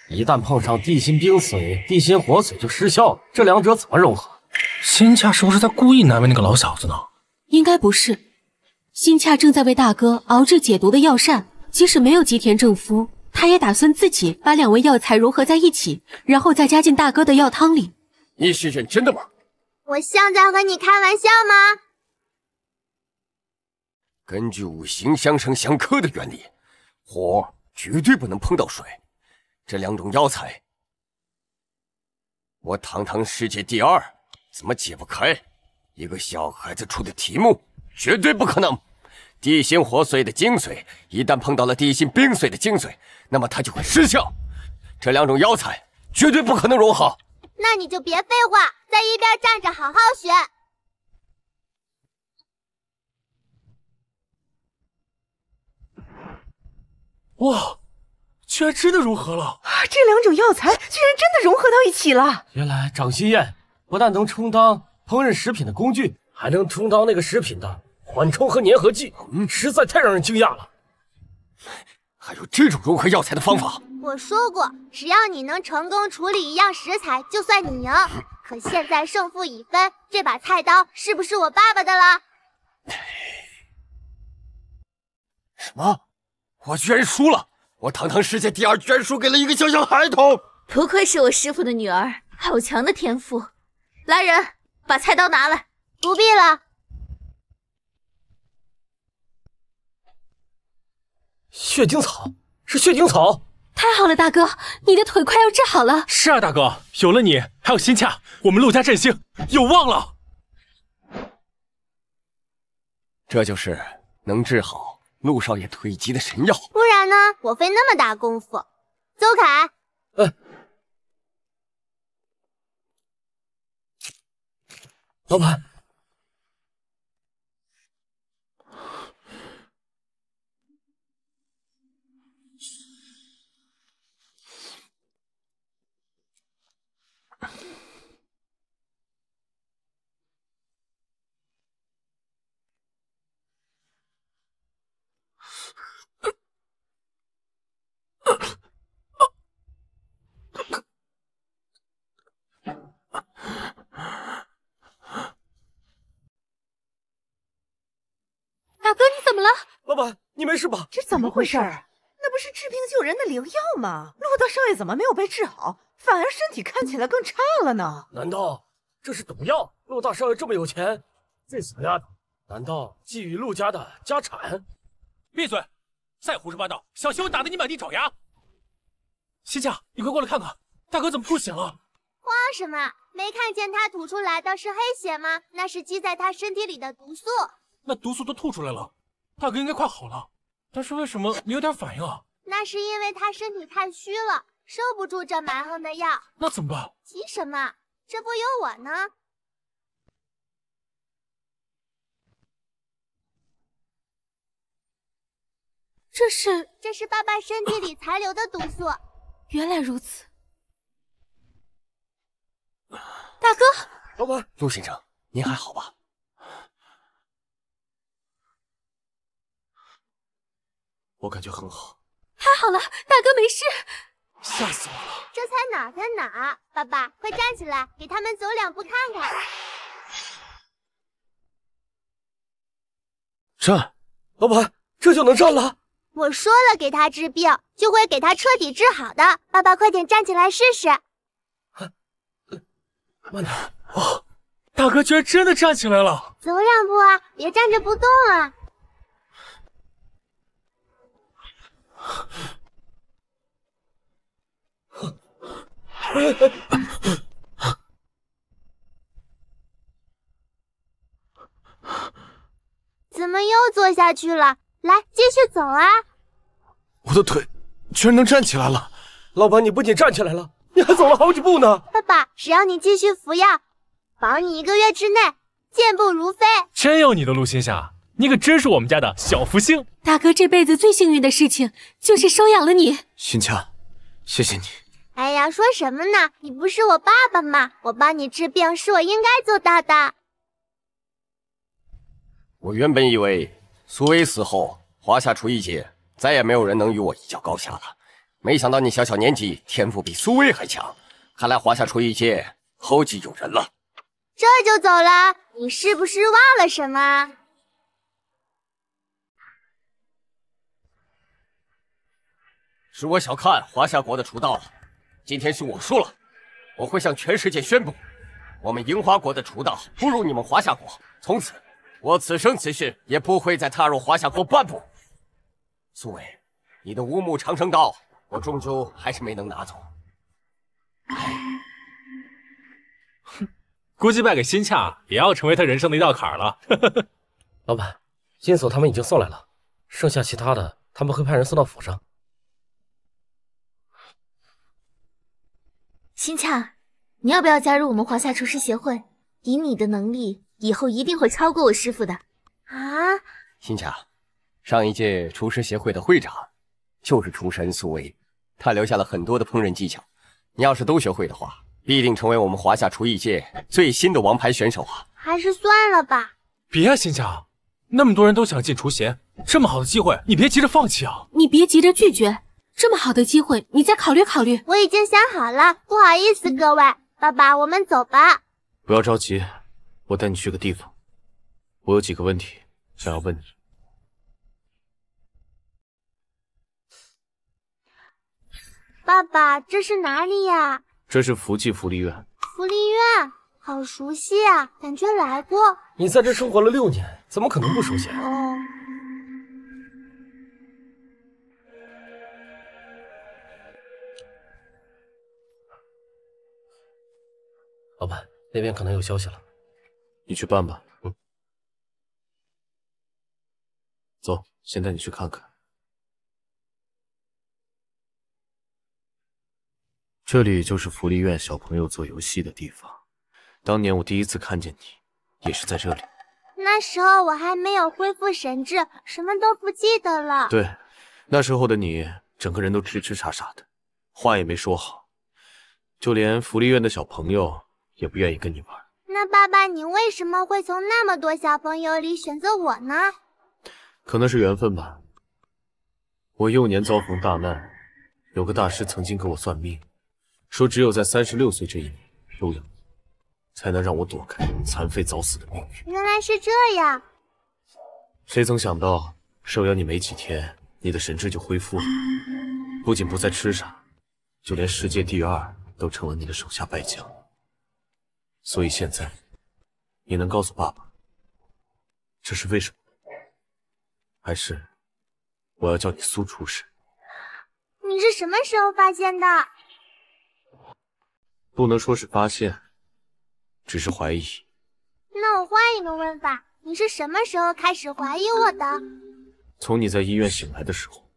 一旦碰上地心冰髓、地心火髓就失效了，这两者怎么融合？新恰是不是在故意难为那个老小子呢？应该不是，新恰正在为大哥熬制解毒的药膳，即使没有吉田正夫，他也打算自己把2味药材融合在一起，然后再加进大哥的药汤里。你是认真的吗？我像在和你开玩笑吗？根据五行相生相克的原理，火绝对不能碰到水，这2种药材，我堂堂世界第2，怎么解不开？一个小孩子出的题目，绝对不可能。地心火髓的精髓一旦碰到了地心冰髓的精髓，那么它就会失效。这2种药材绝对不可能融合。那你就别废话，在一边站着好好学。哇，居然真的融合了！这2种药材居然真的融合到一起了。原来掌心宴不但能充当烹饪食品的工具，还能充当那个食品的缓冲和粘合剂，实在太让人惊讶了。还有这种融合药材的方法？我说过，只要你能成功处理一样食材，就算你赢。可现在胜负已分，这把菜刀是不是我爸爸的了？什么？我居然输了！我堂堂世界第2，居然输给了一个小孩童！不愧是我师傅的女儿，好强的天赋！来人，把菜刀拿来。不必了。血精草，是血精草！太好了，大哥，你的腿快要治好了。是啊，大哥，有了你，还有新恰，我们陆家振兴有望了。这就是能治好陆少爷腿疾的神药。不然呢？我费那么大功夫。邹凯，老板。大哥，你怎么了？老板，你没事吧？这怎么回事？那不是治病救人的灵药吗？陆大少爷怎么没有被治好，反而身体看起来更差了呢？难道这是毒药？陆大少爷这么有钱，这小丫头难道觊觎陆家的家产？闭嘴！再胡说八道，小心我打得你满地找牙！新恰，你快过来看看，大哥怎么吐血了？慌什么？没看见他吐出来的是黑血吗？那是积在他身体里的毒素。那毒素都吐出来了，大哥应该快好了，但是为什么没有点反应啊？那是因为他身体太虚了，收不住这蛮横的药。那怎么办？急什么？这不有我呢。这是爸爸身体里残留的毒素。原来如此。大哥，老板，陆先生，您还好吧？我感觉很好。太好了，大哥没事。吓死我了！这才哪跟哪？爸爸，快站起来，给他们走2步看看。站，老板，这就能站了？我说了，给他治病，就会给他彻底治好的。爸爸，快点站起来试试。慢点！哦，大哥居然真的站起来了！走两步啊，别站着不动啊！怎么又坐下去了？来，继续走啊！我的腿居然能站起来了！老板，你不仅站起来了，你还走了好几步呢！爸爸，只要你继续服药，保你1个月之内健步如飞。真有你的，陆心夏，你可真是我们家的小福星。大哥这辈子最幸运的事情就是收养了你。心恰，谢谢你。哎呀，说什么呢？你不是我爸爸吗？我帮你治病是我应该做到的。我原本以为苏薇死后，华夏厨艺界再也没有人能与我一较高下了。没想到你小小年纪，天赋比苏薇还强，看来华夏厨艺界后继有人了。这就走了？你是不是忘了什么？是我小看华夏国的厨道了。今天是我输了，我会向全世界宣布，我们樱花国的厨道不如你们华夏国。从此，我此生此世也不会再踏入华夏国半步。苏伟，你的乌木长生刀，我终究还是没能拿走。哼，估计败给心恰也要成为他人生的一道坎了。老板，金锁他们已经送来了，剩下其他的他们会派人送到府上。心恰，你要不要加入我们华夏厨师协会？以你的能力，以后一定会超过我师傅的。啊！心恰，上一届厨师协会的会长就是厨神苏薇，他留下了很多的烹饪技巧，你要是都学会的话，必定成为我们华夏厨艺界最新的王牌选手啊！还是算了吧。别啊，心恰，那么多人都想进厨协，这么好的机会，你别急着放弃啊！你别急着拒绝，这么好的机会，你再考虑考虑。我已经想好了，不好意思各位，爸爸，我们走吧。不要着急，我带你去个地方。我有几个问题想要问你。爸爸，这是哪里呀？这是福记福利院。福利院，好熟悉啊，感觉来过。你在这生活了6年，怎么可能不熟悉？哦。老板，那边可能有消息了，你去办吧。走，先带你去看看。这里就是福利院小朋友做游戏的地方。当年我第一次看见你，也是在这里。那时候我还没有恢复神智，什么都不记得了。对，那时候的你，整个人都痴痴傻傻的，话也没说好，就连福利院的小朋友也不愿意跟你玩。那爸爸，你为什么会从那么多小朋友里选择我呢？可能是缘分吧。我幼年遭逢大难，有个大师曾经给我算命，说只有在36岁这一年收养你，才能让我躲开残废早死的命运。原来是这样。谁曾想到收养你没几天，你的神智就恢复了，不仅不再痴傻，就连世界第2都成了你的手下败将。所以现在，你能告诉爸爸，这是为什么？还是我要叫你苏厨师？你是什么时候发现的？不能说是发现，只是怀疑。那我换一个问法，你是什么时候开始怀疑我的？从你在医院醒来的时候。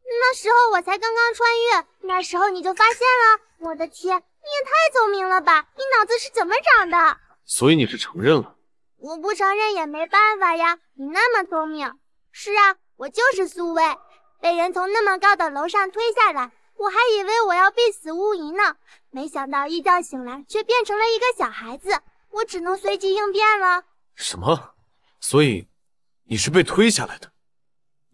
那时候我才刚刚穿越，那时候你就发现了？我的天，你也太聪明了吧！你脑子是怎么长的？所以你是承认了？我不承认也没办法呀，你那么聪明。是啊，我就是苏薇，被人从那么高的楼上推下来，我还以为我要必死无疑呢，没想到一觉醒来却变成了一个小孩子，我只能随机应变了。什么？所以你是被推下来的？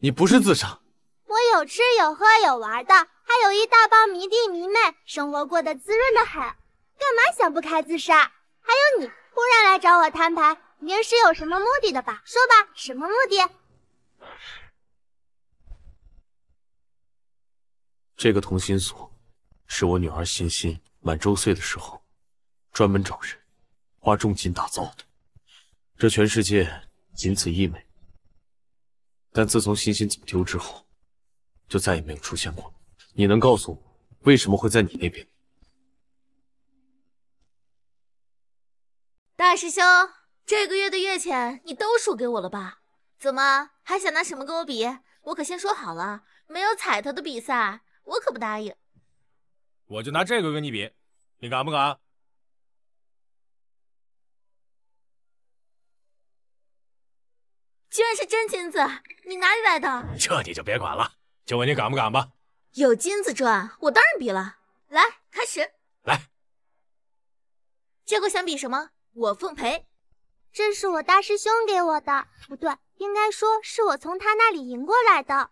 你不是自杀？我有吃有喝有玩的，还有一大帮迷弟迷妹，生活过得滋润的很，干嘛想不开自杀？还有你忽然来找我摊牌，一定是有什么目的的吧？说吧，什么目的？这个同心锁是我女儿欣欣满周岁的时候，专门找人花重金打造的。这全世界仅此一枚。但自从欣欣走丢之后，就再也没有出现过。你能告诉我，为什么会在你那边？大师兄，这个月的月钱你都输给我了吧？怎么还想拿什么跟我比？我可先说好了，没有彩头的比赛，我可不答应。我就拿这个跟你比，你敢不敢？居然是真金子，你哪里来的？这你就别管了，就问你敢不敢吧。有金子赚，我当然比了。来，开始。来，这个想比什么？我奉陪。这是我大师兄给我的，不对，应该说是我从他那里赢过来的。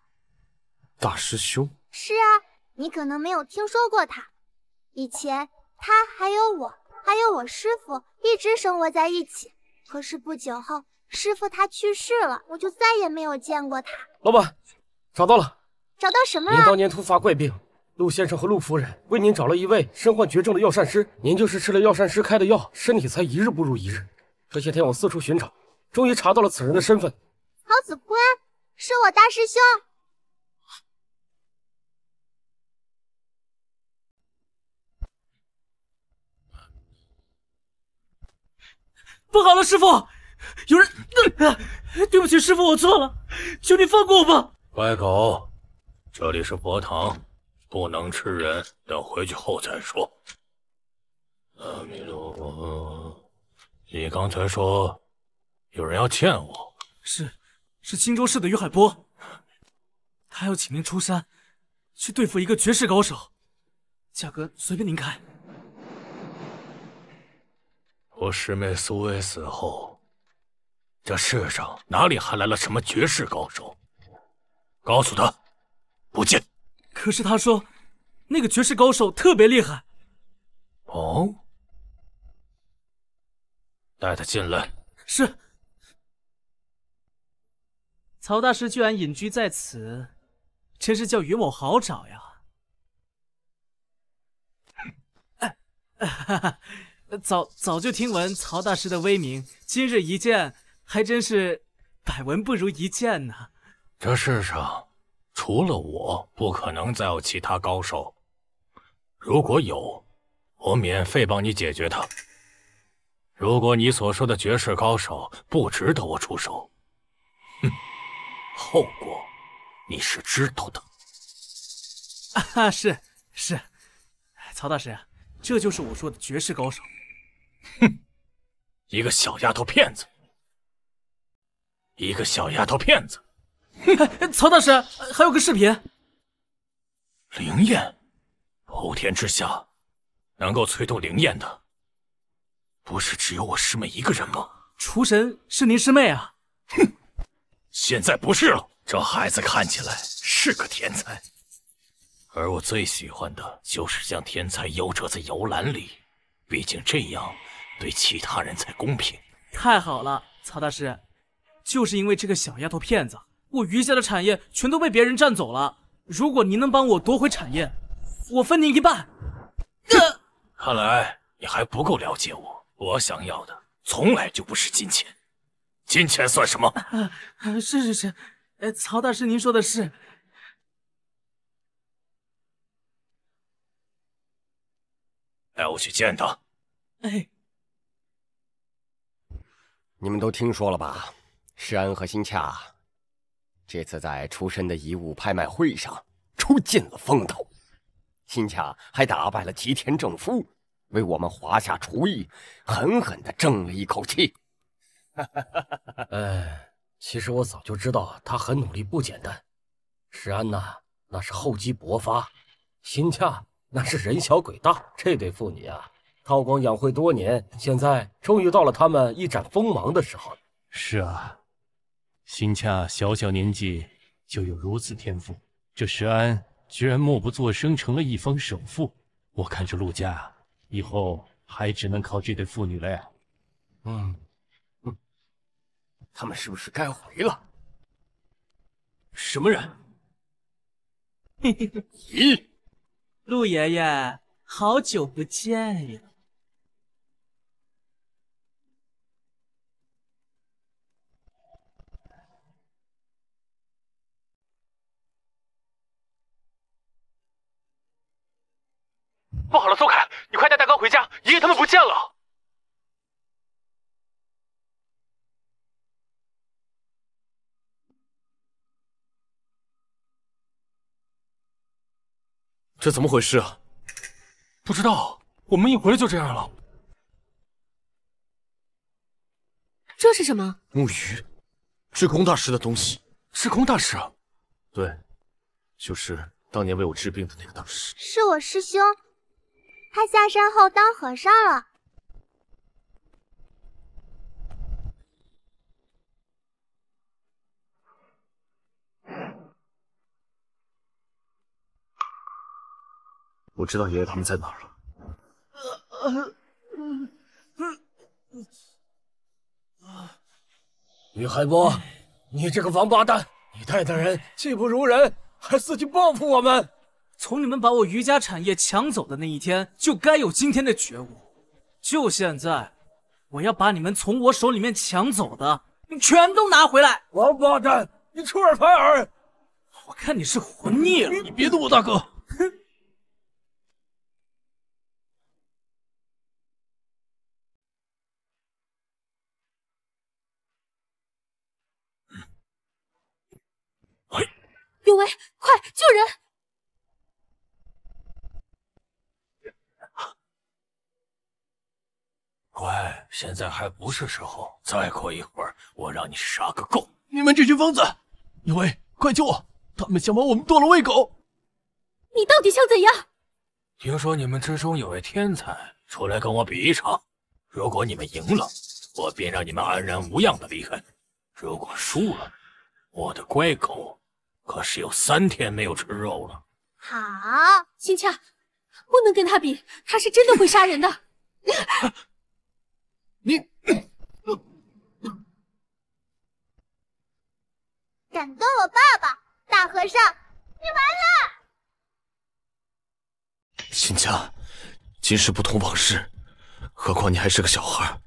大师兄？是啊，你可能没有听说过他。以前他还有我师父一直生活在一起，可是不久后师父他去世了，我就再也没有见过他。老板，找到了。找到什么了？您当年突发怪病，陆先生和陆夫人为您找了一位身患绝症的药膳师，您就是吃了药膳师开的药，身体才一日不如一日。这些天我四处寻找，终于查到了此人的身份。曹子坤，是我大师兄。不好了，师傅，有人！对不起，师傅，我错了，求你放过我吧。乖狗，这里是佛堂，不能吃人，等回去后再说。阿弥陀佛，你刚才说有人要见我？是荆州市的于海波，他要请您出山去对付一个绝世高手，价格随便您开。我师妹苏薇死后，这世上哪里还来了什么绝世高手？告诉他，不见。可是他说，那个绝世高手特别厉害。哦，带他进来。是。曹大师居然隐居在此，真是叫于某好找呀。早就听闻曹大师的威名，今日一见，还真是百闻不如一见呢。这世上除了我，不可能再有其他高手。如果有，我免费帮你解决他。如果你所说的绝世高手不值得我出手，后果你是知道的。是，曹大师，这就是我说的绝世高手。一个小丫头片子，一个小丫头片子。曹大师，还有个视频。灵焰，普天之下，能够催动灵焰的，不是只有我师妹一个人吗？厨神是您师妹啊？现在不是了。这孩子看起来是个天才，而我最喜欢的就是将天才悠折在摇篮里，毕竟这样对其他人才公平。太好了，曹大师，就是因为这个小丫头片子，我余下的产业全都被别人占走了。如果您能帮我夺回产业，我分您一半。看来你还不够了解我，我想要的从来就不是金钱，金钱算什么？是，曹大师您说的是。带我去见他。你们都听说了吧？施安和辛恰这次在出身的遗物拍卖会上出尽了风头，辛恰还打败了吉田正夫，为我们华夏厨艺狠狠地争了一口气。其实我早就知道他很努力不简单。施安呐，那是厚积薄发；辛恰那是人小鬼大。这对父女啊，韬光养晦多年，现在终于到了他们一展锋芒的时候。是啊，辛恰小小年纪就有如此天赋，这石安居然默不作声成了一方首富。我看这陆家以后还只能靠这对父女了呀。他们是不是该回了？什么人？咦，陆爷爷，好久不见呀！不好了，邹凯，你快带大哥回家，爷爷他们不见了。这怎么回事啊？不知道，我们一回来就这样了。这是什么？木鱼，至空大师的东西。至空大师？对，就是当年为我治病的那个大师。是我师兄，他下山后当和尚了。我知道爷爷他们在哪儿了。于海波，你这个王八蛋！你带的人技不如人，还伺机报复我们。从你们把我余家产业抢走的那一天，就该有今天的觉悟。就现在，我要把你们从我手里面抢走的，你全都拿回来！王八蛋，你出尔反尔！我看你是活腻了。你别动我大哥！哼！有为，快救人！喂，现在还不是时候，再过一会儿，我让你杀个够！你们这群疯子！有为，快救我！他们想把我们剁了喂狗！你到底想怎样？听说你们之中有位天才，出来跟我比一场。如果你们赢了，我便让你们安然无恙的离开；如果输了，我的乖狗可是有3天没有吃肉了。好，心恰，不能跟他比，他是真的会杀人的。你敢动我爸爸，大和尚，你完了！心恰，今时不同往事，何况你还是个小孩，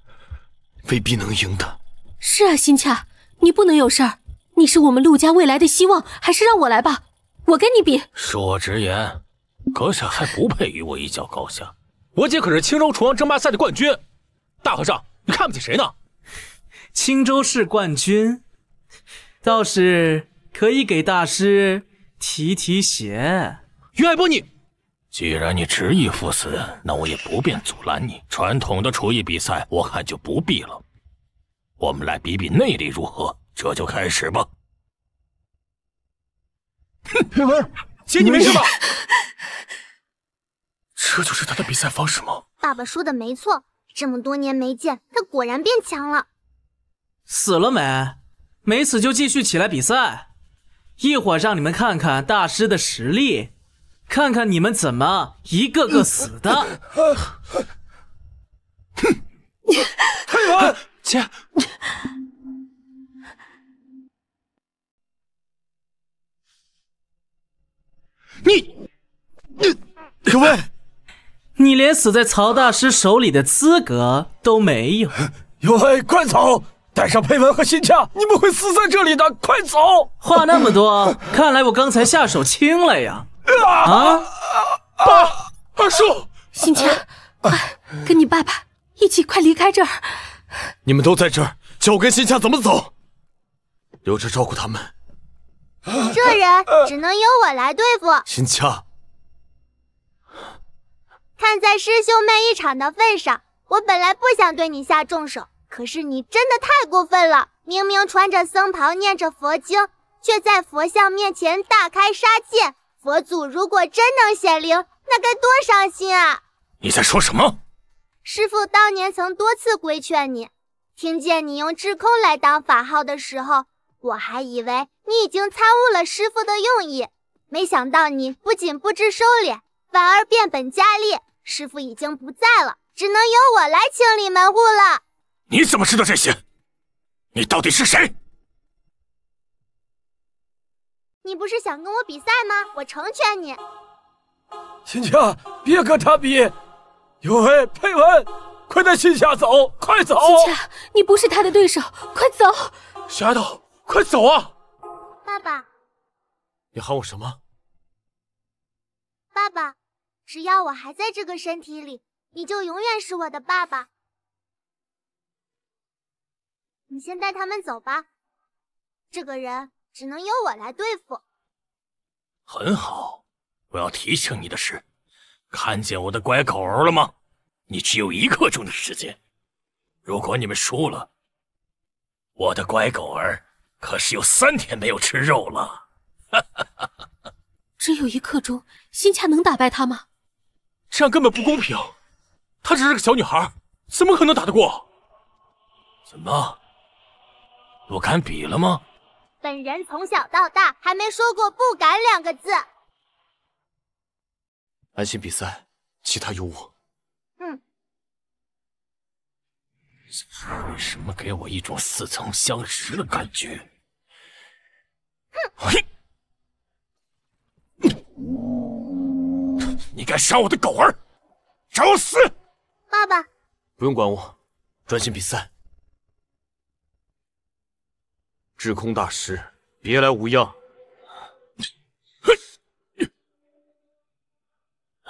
未必能赢的。是啊，心恰，你不能有事儿。你是我们陆家未来的希望，还是让我来吧，我跟你比。恕我直言，阁下还不配与我一较高下。我姐可是青州厨王争霸赛的冠军，大和尚，你看不起谁呢？青州市冠军，倒是可以给大师提提鞋。于海波，你既然你执意赴死，那我也不便阻拦你。传统的厨艺比赛，我看就不必了。我们来比比内力如何？这就开始吧。佩文，姐，你没事吧？这就是他的比赛方式吗？爸爸说的没错，这么多年没见，他果然变强了。死了没？没死就继续起来比赛。一会儿让你们看看大师的实力，看看你们怎么一个个死的。佩文，姐。有为，你连死在曹大师手里的资格都没有。有为，快走！带上佩文和心恰，你们会死在这里的！快走！话那么多，看来我刚才下手轻了呀。二叔，心恰，快跟你爸爸一起快离开这儿。你们都在这儿，叫我跟心恰怎么走？留着照顾他们。这人只能由我来对付。心恰，看在师兄妹一场的份上，我本来不想对你下重手，可是你真的太过分了！明明穿着僧袍念着佛经，却在佛像面前大开杀戒。佛祖如果真能显灵，那该多伤心啊！你在说什么？师父当年曾多次规劝你，听见你用制空来当法号的时候，我还以为你已经参悟了师父的用意，没想到你不仅不知收敛，反而变本加厉。师父已经不在了，只能由我来清理门户了。你怎么知道这些？你到底是谁？你不是想跟我比赛吗？我成全你。新夏，别跟他比。有为，佩文，快带新夏走，快走！新夏，你不是他的对手，快走！小丫头，快走啊！爸爸，你喊我什么？爸爸，只要我还在这个身体里，你就永远是我的爸爸。你先带他们走吧，这个人只能由我来对付。很好，我要提醒你的是，看见我的乖狗儿了吗？你只有1刻钟的时间，如果你们输了，我的乖狗儿可是有3天没有吃肉了。只有1刻钟，新夏能打败他吗？这样根本不公平，她只是个小女孩，怎么可能打得过？怎么，不敢比了吗？本人从小到大还没说过不敢2个字。安心比赛，其他由我。为什么给我一种似曾相识的感觉？你敢杀我的狗儿，找死！爸爸，不用管我，专心比赛。至空大师，别来无恙。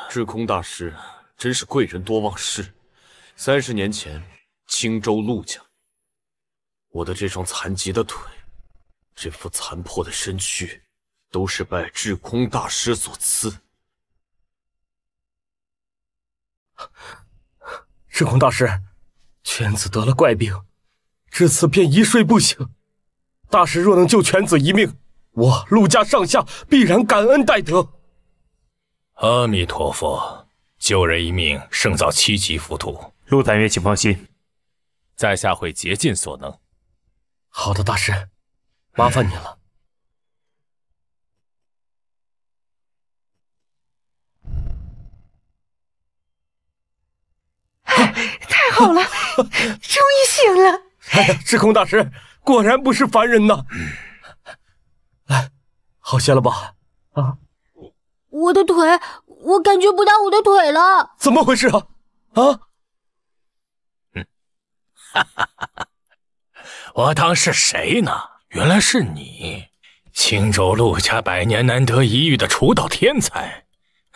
至空大师真是贵人多忘事。30年前，青州陆家，我的这双残疾的腿，这副残破的身躯，都是拜至空大师所赐。至空大师，犬子得了怪病，至此便一睡不醒。大师若能救犬子一命，我陆家上下必然感恩戴德。阿弥陀佛，救人一命胜造7级浮屠。陆赞约，请放心，在下会竭尽所能。好的，大师，麻烦你了。太好了，终于醒了！哎呀，至空大师果然不是凡人呐！来，好些了吧？啊，我的腿，我感觉不到我的腿了。怎么回事啊？啊？我当是谁呢？原来是你，青州陆家100年难得一遇的出道天才。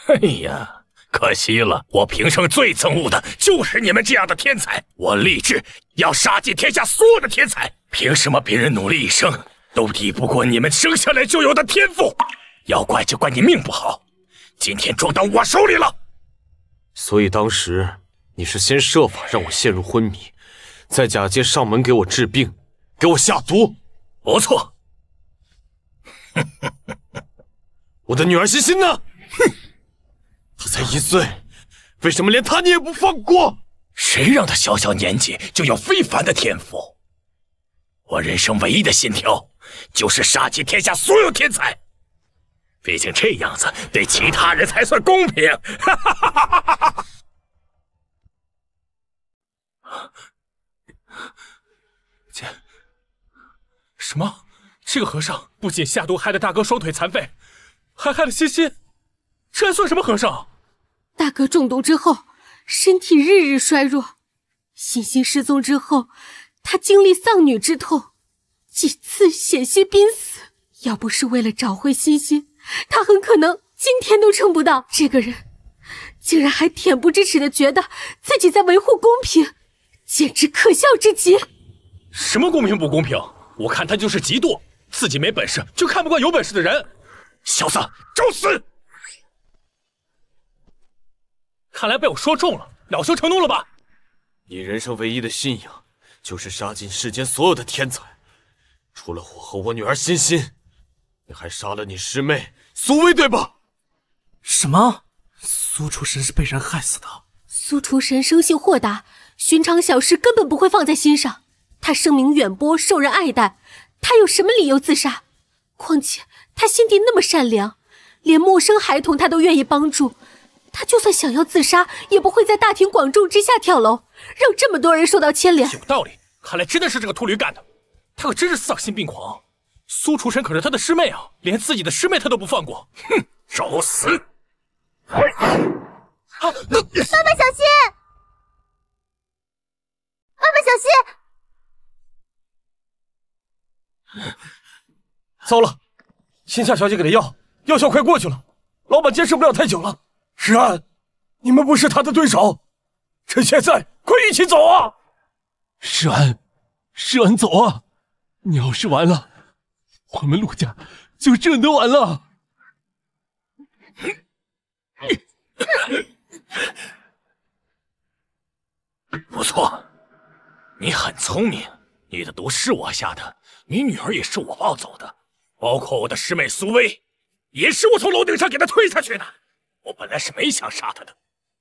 哎呀，可惜了，我平生最憎恶的就是你们这样的天才。我立志要杀尽天下所有的天才，凭什么别人努力一生都抵不过你们生下来就有的天赋？要怪就怪你命不好，今天撞到我手里了。所以当时你是先设法让我陷入昏迷，再假借上门给我治病，给我下毒。不错。我的女儿欣欣呢？哼，她才1岁，为什么连她你也不放过？谁让她小小年纪就有非凡的天赋？我人生唯一的信条就是杀尽天下所有天才，毕竟这样子对其他人才算公平。什么？这个和尚不仅下毒害得大哥双腿残废，还害了欣欣，这还算什么和尚？大哥中毒之后，身体日日衰弱，欣欣失踪之后，他经历丧女之痛，几次险些濒死。要不是为了找回欣欣，他很可能今天都撑不到。这个人竟然还恬不知耻地觉得自己在维护公平，简直可笑至极。什么公平不公平？我看他就是嫉妒，自己没本事就看不惯有本事的人。小子，找死！看来被我说中了，恼羞成怒了吧？你人生唯一的信仰就是杀尽世间所有的天才，除了我和我女儿欣欣，你还杀了你师妹苏薇，对吧？什么？苏厨神是被人害死的？苏厨神生性豁达，寻常小事根本不会放在心上。他声名远播，受人爱戴，他有什么理由自杀？况且他心地那么善良，连陌生孩童他都愿意帮助。他就算想要自杀，也不会在大庭广众之下跳楼，让这么多人受到牵连。有道理，看来真的是这个秃驴干的。他可真是丧心病狂。苏厨神可是他的师妹啊，连自己的师妹他都不放过。哼，找死！爸爸小心！爸爸小心！糟了，新夏小姐给的药，药效快过去了，老板坚持不了太久了。石安，你们不是他的对手，趁现在快一起走啊！石安，走啊！你要是完了，我们陆家就真的完了。不错，你很聪明，你的毒是我下的，你女儿也是我抱走的，包括我的师妹苏薇，也是我从楼顶上给她推下去的。我本来是没想杀她的，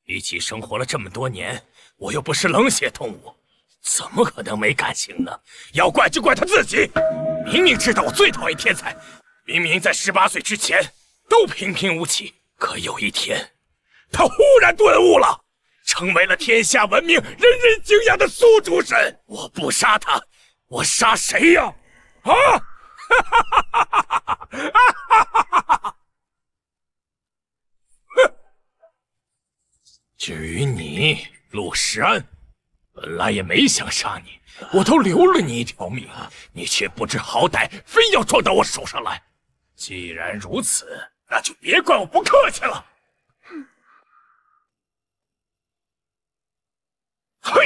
一起生活了这么多年，我又不是冷血动物，怎么可能没感情呢？要怪就怪他自己，明明知道我最讨厌天才，明明在18岁之前都平平无奇，可有一天，他忽然顿悟了。成为了天下闻名、人人敬仰的苏主神。我不杀他，我杀谁呀？啊！至于你，陆时安，本来也没想杀你，我都留了你一条命，你却不知好歹，非要撞到我手上来。既然如此，那就别怪我不客气了。嘿！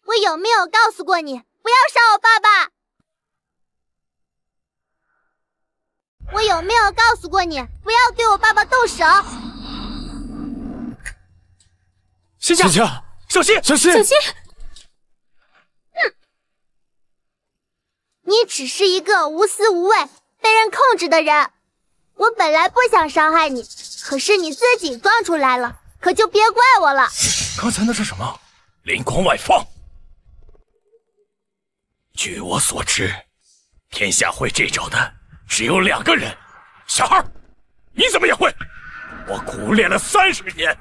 我有没有告诉过你，不要杀我爸爸？我有没有告诉过你，不要对我爸爸动手？新夏，小心！小心！你只是一个无私无畏、被人控制的人。我本来不想伤害你，可是你自己装出来了，可就别怪我了。刚才那是什么？灵光外放。据我所知，天下会这招的只有2个人。小孩，你怎么也会？我苦练了30年，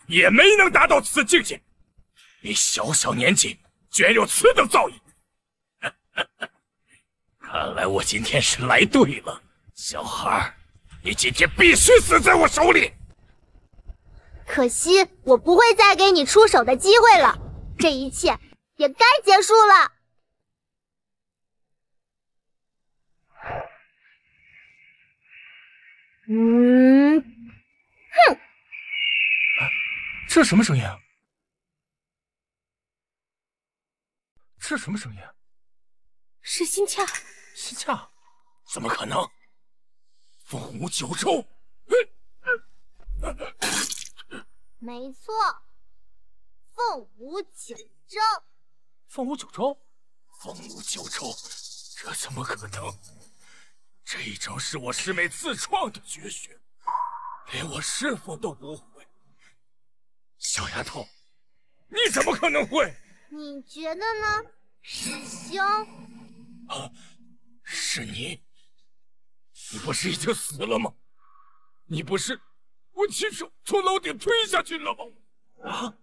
也没能达到此境界。你小小年纪，居然有此等造诣！看来我今天是来对了，小孩，你今天必须死在我手里。可惜我不会再给你出手的机会了，这一切也该结束了。哼！这什么声音啊？这什么声音？是心恰。心恰？怎么可能？凤舞九州。没错，凤舞九州。凤舞九州？凤舞九州？这怎么可能？这一招是我师妹自创的绝学，连我师父都不会。小丫头，你怎么可能会？你觉得呢，师兄？啊，是你？你不是已经死了吗？你不是我亲手从楼顶推下去了吗？啊！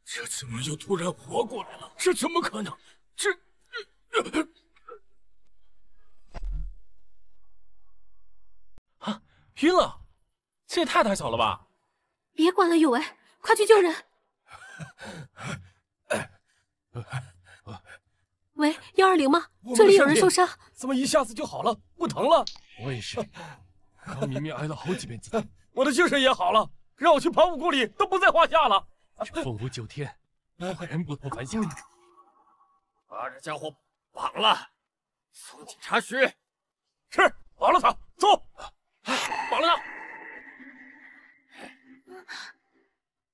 这怎么又突然活过来了？这怎么可能？这……啊！晕了！这也太胆小了吧！别管了，有为，快去救人！喂，120吗？这里有人受伤。怎么一下子就好了，不疼了？我也是，刚明明挨了好几鞭子。我的精神也好了，让我去盘武功里都不在话下了。去凤舞9天，果然不同凡响。把这家伙绑了，送警察局。是，绑了他，走，绑了他。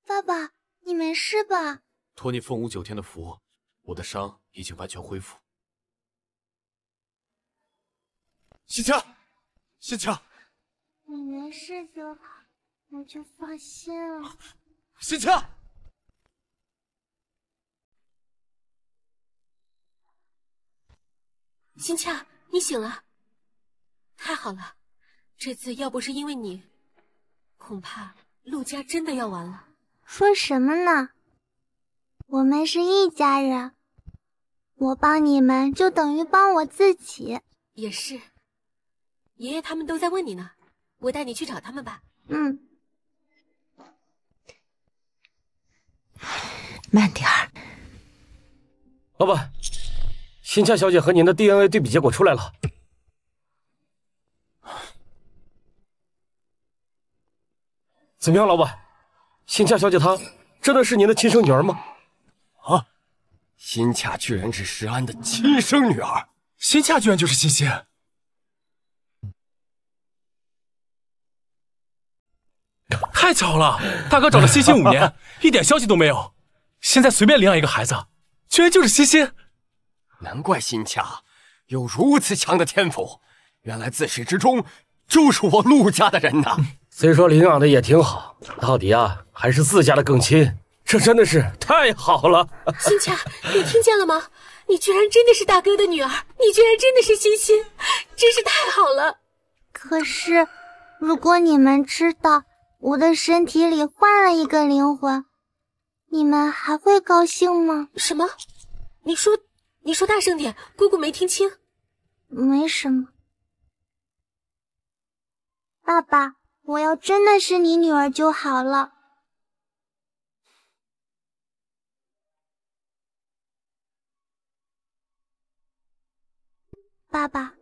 爸爸，你没事吧？托你凤舞9天的福，我的伤已经完全恢复。心恰，心恰，你没事就好，我就放心了。心恰，心恰，你醒了，太好了！这次要不是因为你，恐怕陆家真的要完了。说什么呢？我们是一家人，我帮你们就等于帮我自己。也是，爷爷他们都在问你呢，我带你去找他们吧。嗯。慢点儿。老板，新恰小姐和您的 DNA 对比结果出来了。怎么样，老板？新恰小姐她真的是您的亲生女儿吗？啊，新恰居然是石安的亲生女儿，新恰居然就是欣欣。太巧了，大哥找了欣欣5年，一点消息都没有。现在随便领养一个孩子，居然就是欣欣。难怪新恰有如此强的天赋，原来自始至终就是我陆家的人呐。虽说领养的也挺好，到底啊还是自家的更亲，这真的是太好了。新恰，你听见了吗？你居然真的是大哥的女儿，你居然真的是欣欣，真是太好了。可是，如果你们知道我的身体里换了一个灵魂，你们还会高兴吗？什么？你说大声点，姑姑没听清。没什么。爸爸，我要真的是你女儿就好了。爸爸，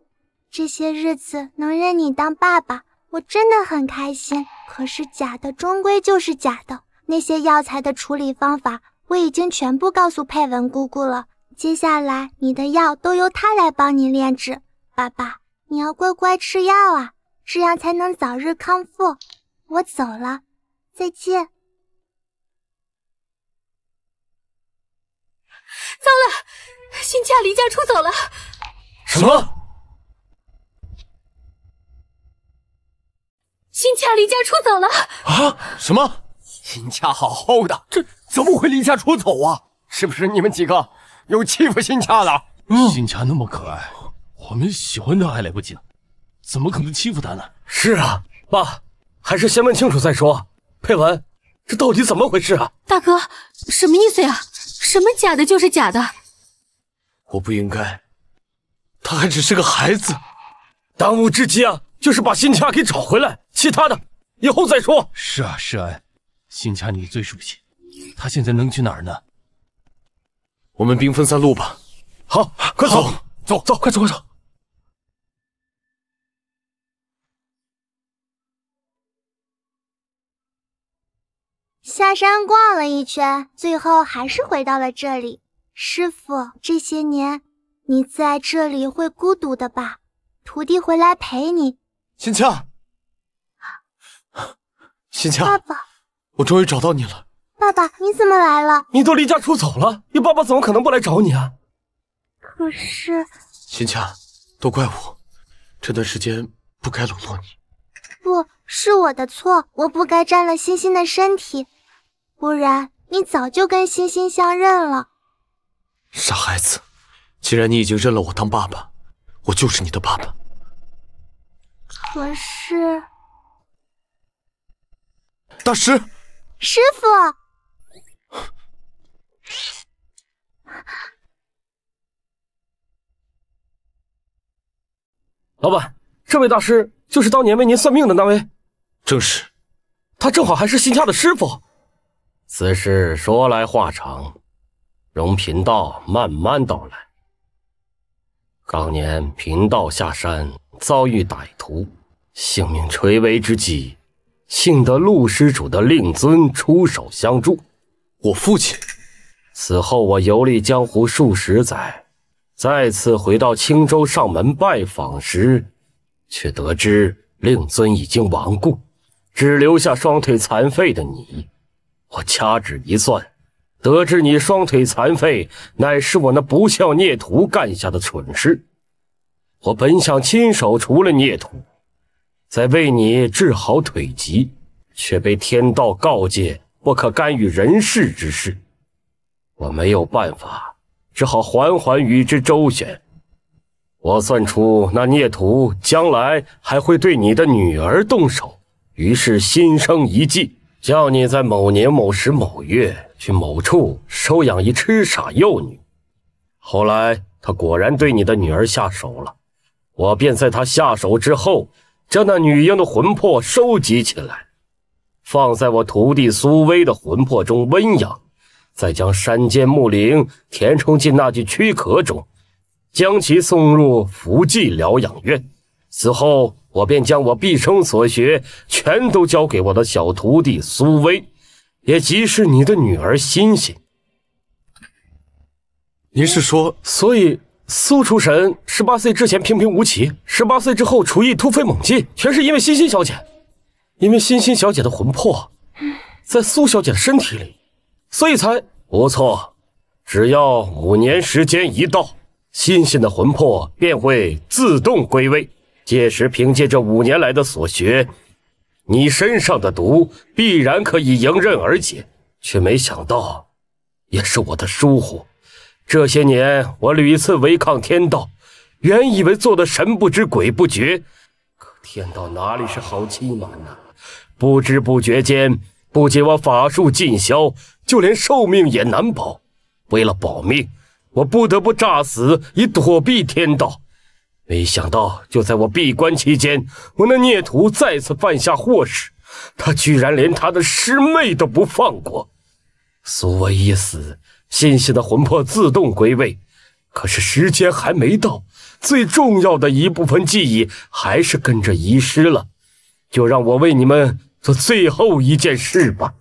这些日子能认你当爸爸，我真的很开心。可是假的终归就是假的，那些药材的处理方法我已经全部告诉佩文姑姑了。接下来你的药都由她来帮你炼制。爸爸，你要乖乖吃药啊，这样才能早日康复。我走了，再见。糟了，新恰离家出走了。什么？新恰离家出走了啊？什么？新恰好好的，这怎么会离家出走啊？是不是你们几个又欺负新恰了？新恰那么可爱，我们喜欢她还来不及呢，怎么可能欺负她呢？是啊，爸，还是先问清楚再说。佩文，这到底怎么回事啊？大哥，什么意思呀？什么假的就是假的？我不应该，他还只是个孩子。当务之急啊，就是把新恰给找回来，其他的以后再说。是啊，是啊，新恰你最熟悉，他现在能去哪儿呢？我们兵分3路吧。好，快走，走，快走，快走。下山逛了一圈，最后还是回到了这里。师傅，这些年你在这里会孤独的吧？徒弟回来陪你。新恰，新恰，爸爸，我终于找到你了。爸爸，你怎么来了？你都离家出走了，你爸爸怎么可能不来找你啊？可是，新恰，都怪我，这段时间不该冷落你。不是我的错，我不该占了欣欣的身体，不然你早就跟欣欣相认了。傻孩子，既然你已经认了我当爸爸，我就是你的爸爸。可是，大师，师傅，老板，这位大师就是当年为您算命的那位？正是。他正好还是新恰的师傅。此事说来话长，容贫道慢慢道来。当年贫道下山遭遇歹徒，性命垂危之际，幸得陆施主的令尊出手相助。我父亲。此后我游历江湖数十载，再次回到青州上门拜访时，却得知令尊已经亡故，只留下双腿残废的你。我掐指一算，得知你双腿残废乃是我那不孝孽徒干下的蠢事。我本想亲手除了孽徒，再为你治好腿疾，却被天道告诫不可干预人事之事。我没有办法，只好缓缓与之周旋。我算出那孽徒将来还会对你的女儿动手，于是心生一计，叫你在某年某时某月去某处收养一痴傻幼女，后来他果然对你的女儿下手了，我便在他下手之后，将那女婴的魂魄收集起来，放在我徒弟苏威的魂魄中温养，再将山间木灵填充进那具躯壳中，将其送入福济疗养院。此后，我便将我毕生所学全都交给我的小徒弟苏威，也即是你的女儿欣欣。您是说，所以苏厨神18岁之前平平无奇，18岁之后厨艺突飞猛进，全是因为欣欣小姐。因为欣欣小姐的魂魄在苏小姐的身体里，所以才不错。只要5年时间一到，欣欣的魂魄便会自动归位。届时凭借这5年来的所学，你身上的毒必然可以迎刃而解。却没想到，也是我的疏忽。这些年我屡次违抗天道，原以为做的神不知鬼不觉，可天道哪里是好欺瞒呢？不知不觉间，不仅我法术尽消，就连寿命也难保。为了保命，我不得不诈死以躲避天道。没想到就在我闭关期间，我那孽徒再次犯下祸事，他居然连他的师妹都不放过。苏威一死，欣欣的魂魄自动归位，可是时间还没到，最重要的一部分记忆还是跟着遗失了。就让我为你们做最后一件事吧。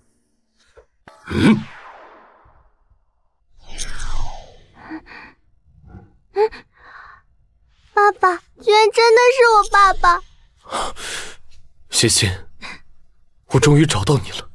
爸爸，居然真的是我爸爸！欣欣，我终于找到你了。